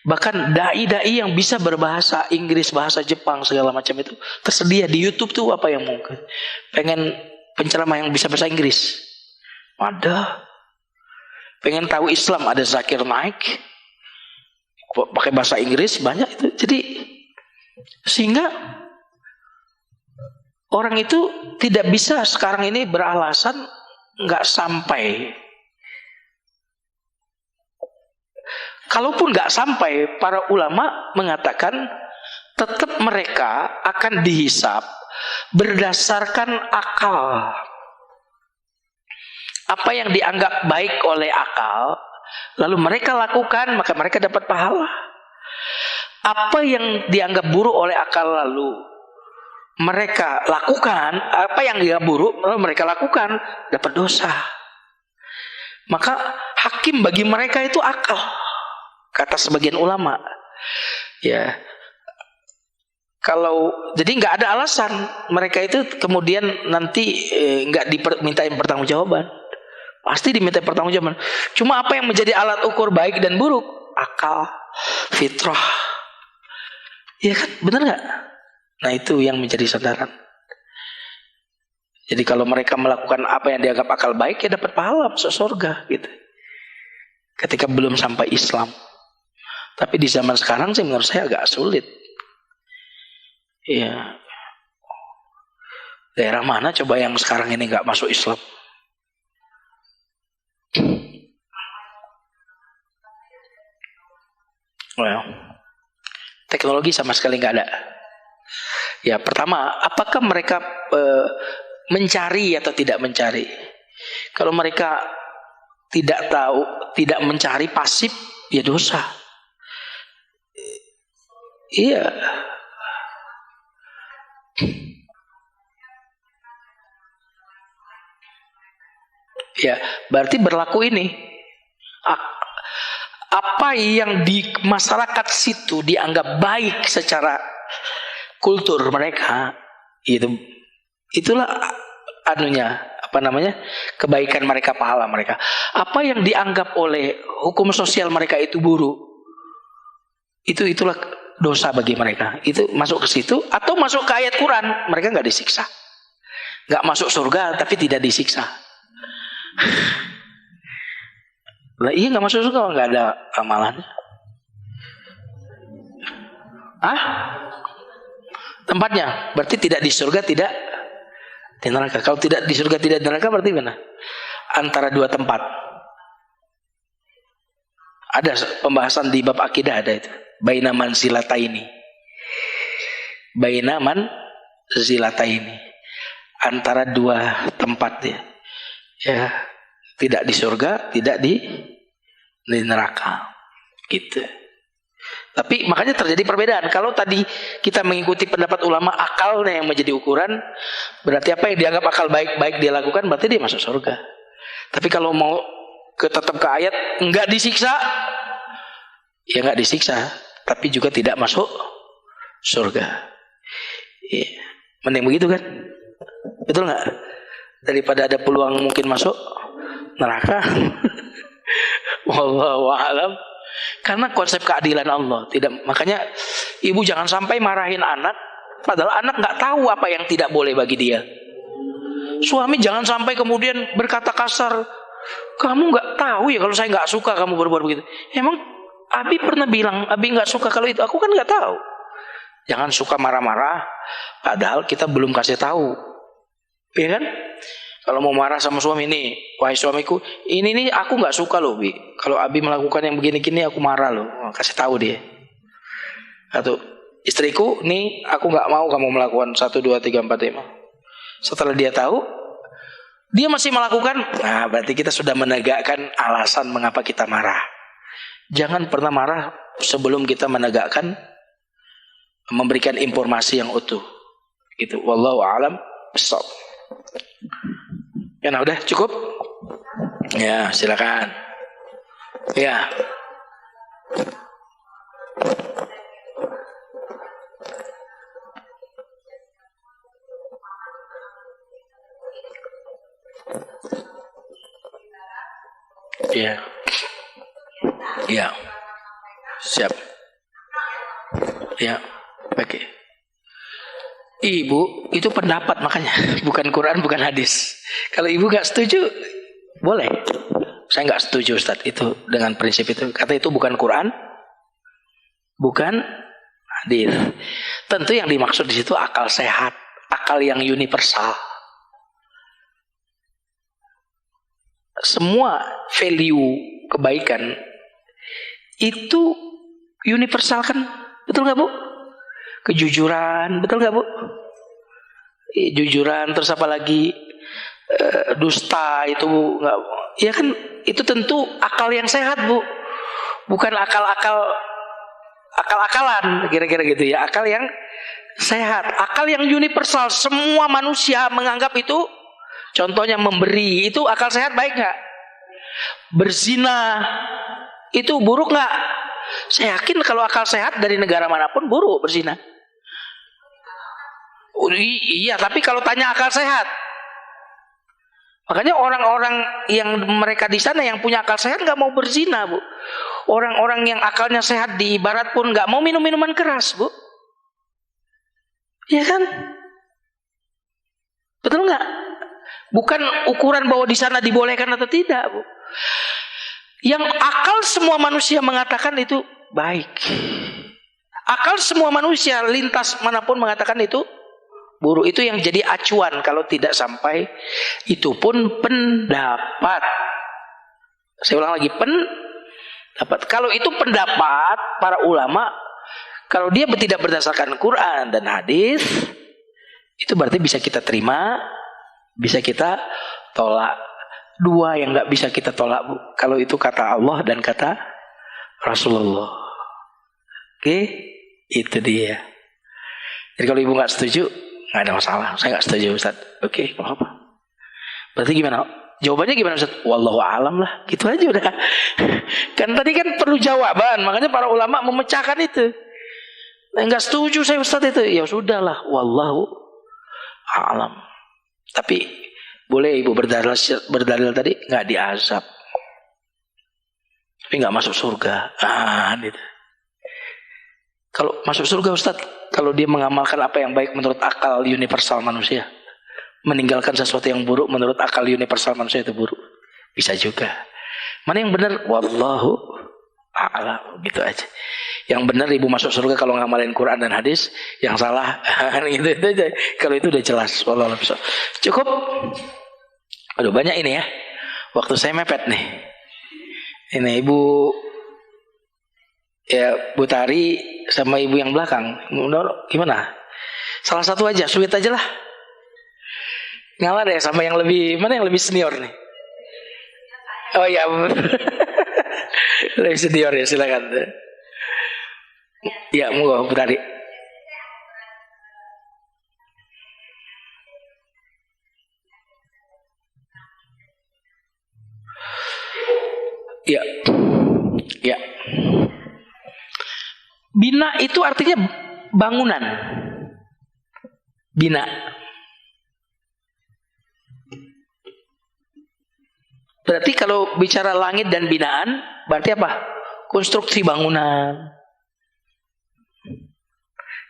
Bahkan dai-dai yang bisa berbahasa Inggris, bahasa Jepang, segala macam itu tersedia di YouTube tuh. Apa yang mungkin pengen penceramah yang bisa bahasa Inggris, ada. Pengen tahu Islam, ada Zakir Naik pakai bahasa Inggris, banyak itu. Jadi sehingga orang itu tidak bisa sekarang ini beralasan nggak sampai. Kalaupun nggak sampai, para ulama mengatakan tetap mereka akan dihisab berdasarkan akal. Apa yang dianggap baik oleh akal, lalu mereka lakukan, maka mereka dapat pahala. Apa yang dianggap buruk oleh akal, lalu mereka lakukan, apa yang dianggap buruk, lalu mereka lakukan, dapat dosa. Maka hakim bagi mereka itu akal, kata sebagian ulama. Ya, kalau jadi nggak ada alasan mereka itu kemudian nanti nggak dimintain pertanggungjawaban. Pasti diminta pertanggungjawaban. Cuma apa yang menjadi alat ukur baik dan buruk? Akal, fitrah. Iya kan, benar nggak? Nah itu yang menjadi sandaran. Jadi kalau mereka melakukan apa yang dianggap akal baik, ya dapat pahala, masuk surga gitu. Ketika belum sampai Islam. Tapi di zaman sekarang sih menurut saya agak sulit. Iya. Daerah mana coba yang sekarang ini nggak masuk Islam? Well, teknologi sama sekali nggak ada. Ya, pertama, apakah mereka mencari atau tidak mencari? Kalau mereka tidak tahu, tidak mencari, pasif, ya dosa. Iya. Ya, berarti berlaku ini. Apa yang di masyarakat situ dianggap baik secara kultur mereka, itulah anunya, apa namanya, kebaikan mereka, pahala mereka. Apa yang dianggap oleh hukum sosial mereka itu buruk, itulah dosa bagi mereka. Itu masuk ke situ, atau masuk ke ayat Quran, mereka nggak disiksa, nggak masuk surga tapi tidak disiksa. Lah iya nggak masuk surga, nggak ada amalannya. Tempatnya berarti tidak di surga, tidak di neraka. Kalau tidak di surga, tidak di neraka, berarti mana? Antara dua tempat. Ada pembahasan di bab akidah, ada itu. Baina manzilataini. Baina manzilataini. Antara dua tempat ya. Ya, tidak di surga, tidak di neraka. Gitu. Tapi makanya terjadi perbedaan. Kalau tadi kita mengikuti pendapat ulama, akalnya yang menjadi ukuran, berarti apa yang dianggap akal baik dia lakukan, berarti dia masuk surga. Tapi kalau mau tetap ke ayat, enggak disiksa, ya enggak disiksa, tapi juga tidak masuk surga. Ya, mending begitu kan? Betul enggak? Daripada ada peluang mungkin masuk neraka. Wallahu a'lam. Karena konsep keadilan Allah tidak, makanya ibu jangan sampai marahin anak padahal anak nggak tahu apa yang tidak boleh bagi dia. Suami jangan sampai kemudian berkata kasar, kamu nggak tahu ya kalau saya nggak suka kamu berbuat begitu. Emang Abi pernah bilang Abi nggak suka kalau itu? Aku kan nggak tahu. Jangan suka marah-marah padahal kita belum kasih tahu, ya kan? Kalau mau marah sama suami, nih, wahai suamiku, ini nih aku nggak suka loh, Bi. Kalau Abi melakukan yang begini-gini, aku marah loh. Kasih tahu dia. Atau istriku, nih aku nggak mau kamu melakukan 1, 2, 3, 4, 5. Setelah dia tahu, dia masih melakukan, nah berarti kita sudah menegakkan alasan mengapa kita marah. Jangan pernah marah sebelum kita menegakkan, memberikan informasi yang utuh. Gitu. Wallahu a'lam bishawab. Ya, nah udah cukup? Ya, silakan. Ya. Ya. Ya. Siap. Ya. Oke. Ibu itu pendapat makanya, bukan Quran, bukan hadis. Kalau ibu nggak setuju, boleh. Saya nggak setuju Ustaz itu dengan prinsip itu. Kata itu bukan Quran, bukan hadis. Tentu yang dimaksud di situ akal sehat, akal yang universal. Semua value kebaikan itu universal kan, betul nggak Bu? Kejujuran, betul nggak Bu? Jujuran, terus apa lagi? Dusta itu nggak? Ya kan, itu tentu akal yang sehat Bu, bukan akal-akalan, kira-kira gitu ya. Akal yang sehat, akal yang universal. Semua manusia menganggap itu, contohnya memberi, itu akal sehat baik nggak? Berzina itu buruk nggak? Saya yakin kalau akal sehat dari negara manapun buruk berzina. Iya, tapi kalau tanya akal sehat, makanya orang-orang yang mereka di sana yang punya akal sehat nggak mau berzina Bu. Orang-orang yang akalnya sehat di barat pun nggak mau minum minuman keras Bu. Iya kan? Betul nggak? Bukan ukuran bahwa di sana dibolehkan atau tidak Bu. Yang akal semua manusia mengatakan itu baik. Akal semua manusia lintas manapun mengatakan itu buruk. Itu yang jadi acuan. Kalau tidak sampai, itu pun pendapat. Saya ulang lagi, pendapat. Kalau itu pendapat para ulama, kalau dia tidak berdasarkan Quran dan hadis, itu berarti bisa kita terima, bisa kita tolak. Dua yang nggak bisa kita tolak Bu, kalau itu kata Allah dan kata Rasulullah. Oke, itu dia. Jadi kalau ibu nggak setuju, nggak ada masalah. Saya nggak setuju Ustaz. Oke, apa? Berarti gimana? Jawabannya gimana Ustaz? Wallahu a'lam lah. Gitu aja udah. Kan tadi kan perlu jawaban, makanya para ulama memecahkan itu. Nggak setuju saya Ustaz itu. Ya sudahlah. Wallahu a'lam. Tapi boleh ibu berdalil tadi nggak diazab, tapi nggak masuk surga. Gitu. Kalau masuk surga Ustaz, kalau dia mengamalkan apa yang baik menurut akal universal manusia, meninggalkan sesuatu yang buruk menurut akal universal manusia itu buruk, bisa juga. Mana yang benar? Wallahu a'lam. Gitu aja. Yang benar ibu masuk surga kalau ngamalin Quran dan hadis, yang salah gitu aja. Kalau itu udah jelas. Wallahu a'lam. Cukup. Aduh banyak ini ya. Waktu saya mepet nih. Ini ibu, ya Bu Tari sama ibu yang belakang. Gimana? Salah satu aja, sweet aja lah. Ngalah deh sama yang lebih, mana yang lebih senior nih? Oh iya. Lebih senior ya, silakan. Ya, monggo Bu Tari. Ya, ya. Bina itu artinya bangunan. Bina. Berarti kalau bicara langit dan binaan, berarti apa? Konstruksi bangunan.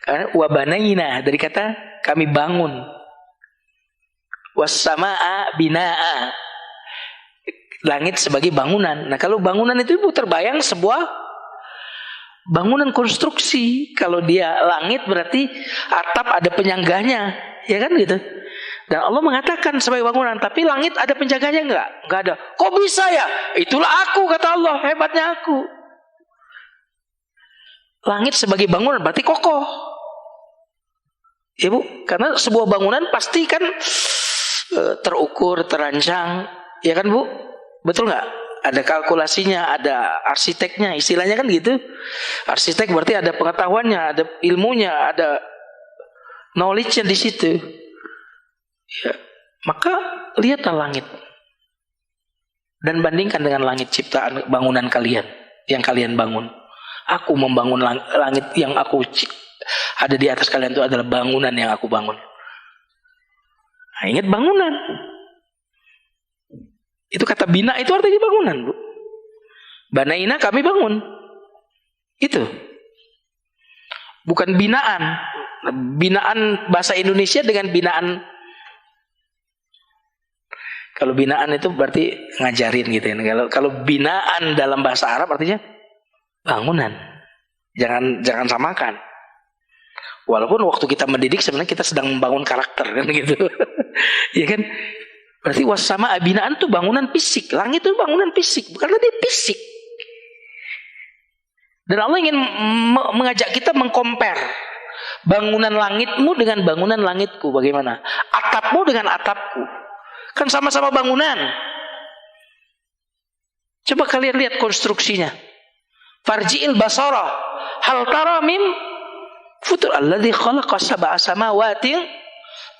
Karena wabanaina dari kata kami bangun. Wassamaa binaa. Langit sebagai bangunan. Nah kalau bangunan itu ibu terbayang sebuah bangunan konstruksi. Kalau dia langit berarti atap ada penyangganya, ya kan gitu. Dan Allah mengatakan sebagai bangunan, tapi langit ada penjaganya enggak? Enggak ada. Kok bisa ya? Itulah aku kata Allah, hebatnya aku. Langit sebagai bangunan berarti kokoh. Ya Bu, karena sebuah bangunan pasti kan terukur, terancang, ya kan Bu? Betul nggak? Ada kalkulasinya, ada arsiteknya, istilahnya kan gitu. Arsitek berarti ada pengetahuannya, ada ilmunya, ada knowledge-nya di situ. Ya, maka lihatlah langit dan bandingkan dengan langit ciptaan bangunan kalian yang kalian bangun. Aku membangun langit yang ada di atas kalian itu adalah bangunan yang aku bangun. Nah, ingat bangunan. Itu kata bina itu artinya bangunan, Bu. Banaina kami bangun. Itu. Bukan binaan. Binaan bahasa Indonesia dengan binaan. Kalau binaan itu berarti ngajarin gitu ya. Kalau binaan dalam bahasa Arab artinya bangunan. Jangan samakan. Walaupun waktu kita mendidik sebenarnya kita sedang membangun karakter kan gitu. Ya kan? Berarti wasama binaan itu bangunan fisik. Langit itu bangunan fisik, bukan lagi fisik. Dan Allah ingin mengajak kita mengcompare bangunan langitmu dengan bangunan langitku. Bagaimana? Atapmu dengan atapku. Kan sama-sama bangunan. Coba kalian lihat konstruksinya. Farji'il basara hal tara min futur alladzi khalaqa sab'a samawati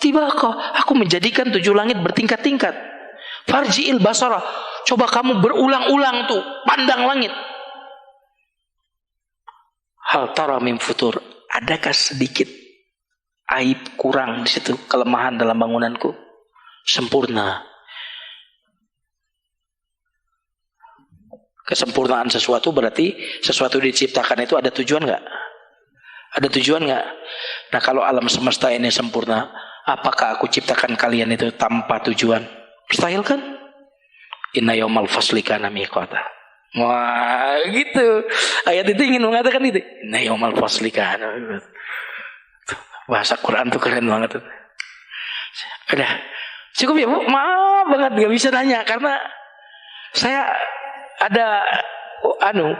tibaqa. Aku menjadikan 7 langit bertingkat-tingkat. Farji'il basara. Coba kamu berulang-ulang tuh pandang langit. Hal tara min futur. Adakah sedikit aib kurang di situ, kelemahan dalam bangunanku? Sempurna. Kesempurnaan sesuatu berarti sesuatu diciptakan itu ada tujuan nggak? Ada tujuan nggak? Nah kalau alam semesta ini sempurna, apakah aku ciptakan kalian itu tanpa tujuan? Mustahil kan? Inna yaumal fasli kana miqata. Wah gitu. Ayat itu ingin mengatakan itu. Inna yaumal fasli kana. Bahasa Quran tuh keren banget. Udah. Cukup ya Bu, maaf banget gak bisa nanya karena saya ada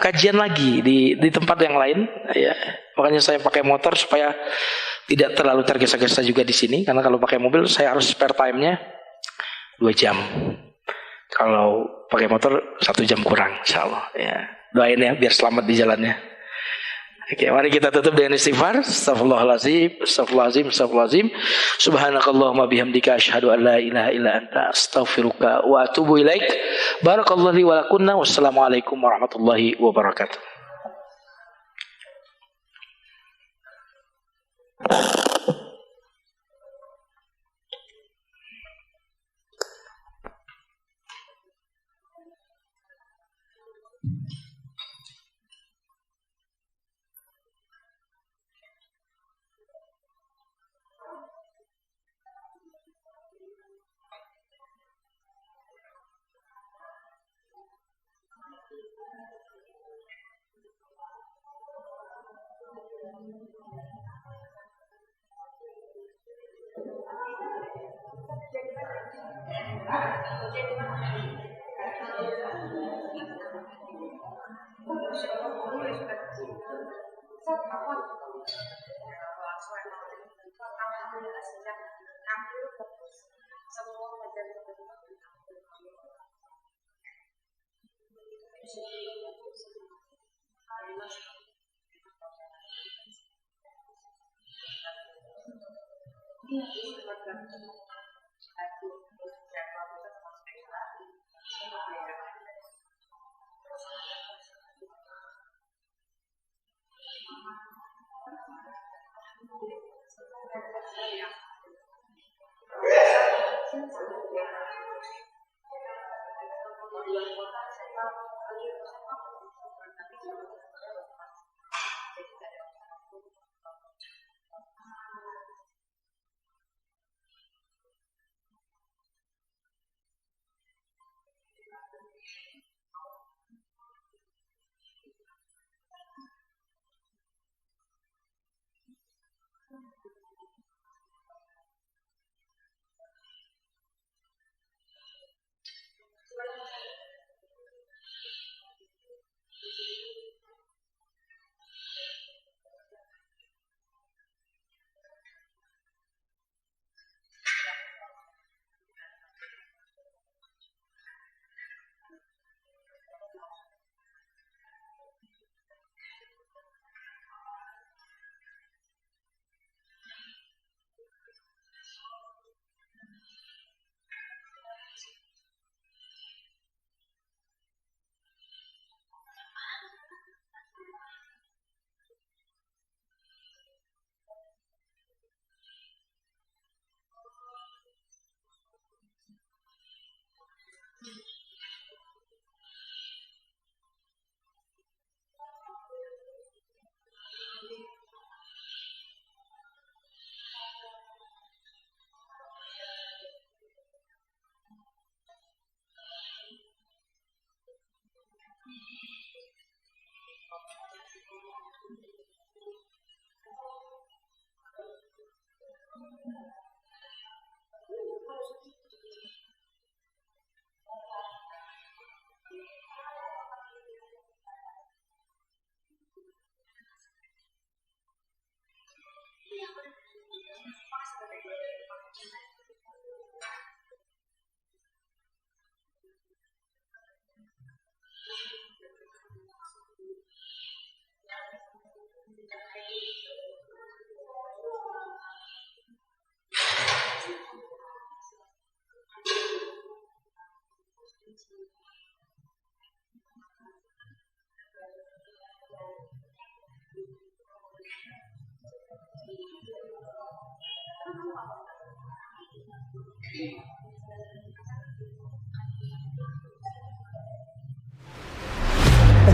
kajian lagi di tempat yang lain ya. Makanya saya pakai motor supaya tidak terlalu tergesa-gesa juga di sini karena kalau pakai mobil saya harus spare time-nya 2 jam. Kalau pakai motor 1 jam kurang insyaallah ya. Doain ya biar selamat di jalannya. Oke, mari kita tutup dengan istighfar. Astaghfirullahaladzim, astaghfirullahaladzim, astaghfirullahaladzim. Subhanakallahumma bihamdika asyhadu an la ilaha illa anta astaghfiruka wa atubu ilaik. Barakallahu li wa lakunna. Wassalamualaikum warahmatullahi wabarakatuh.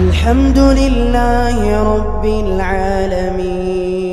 الحمد لله رب العالمين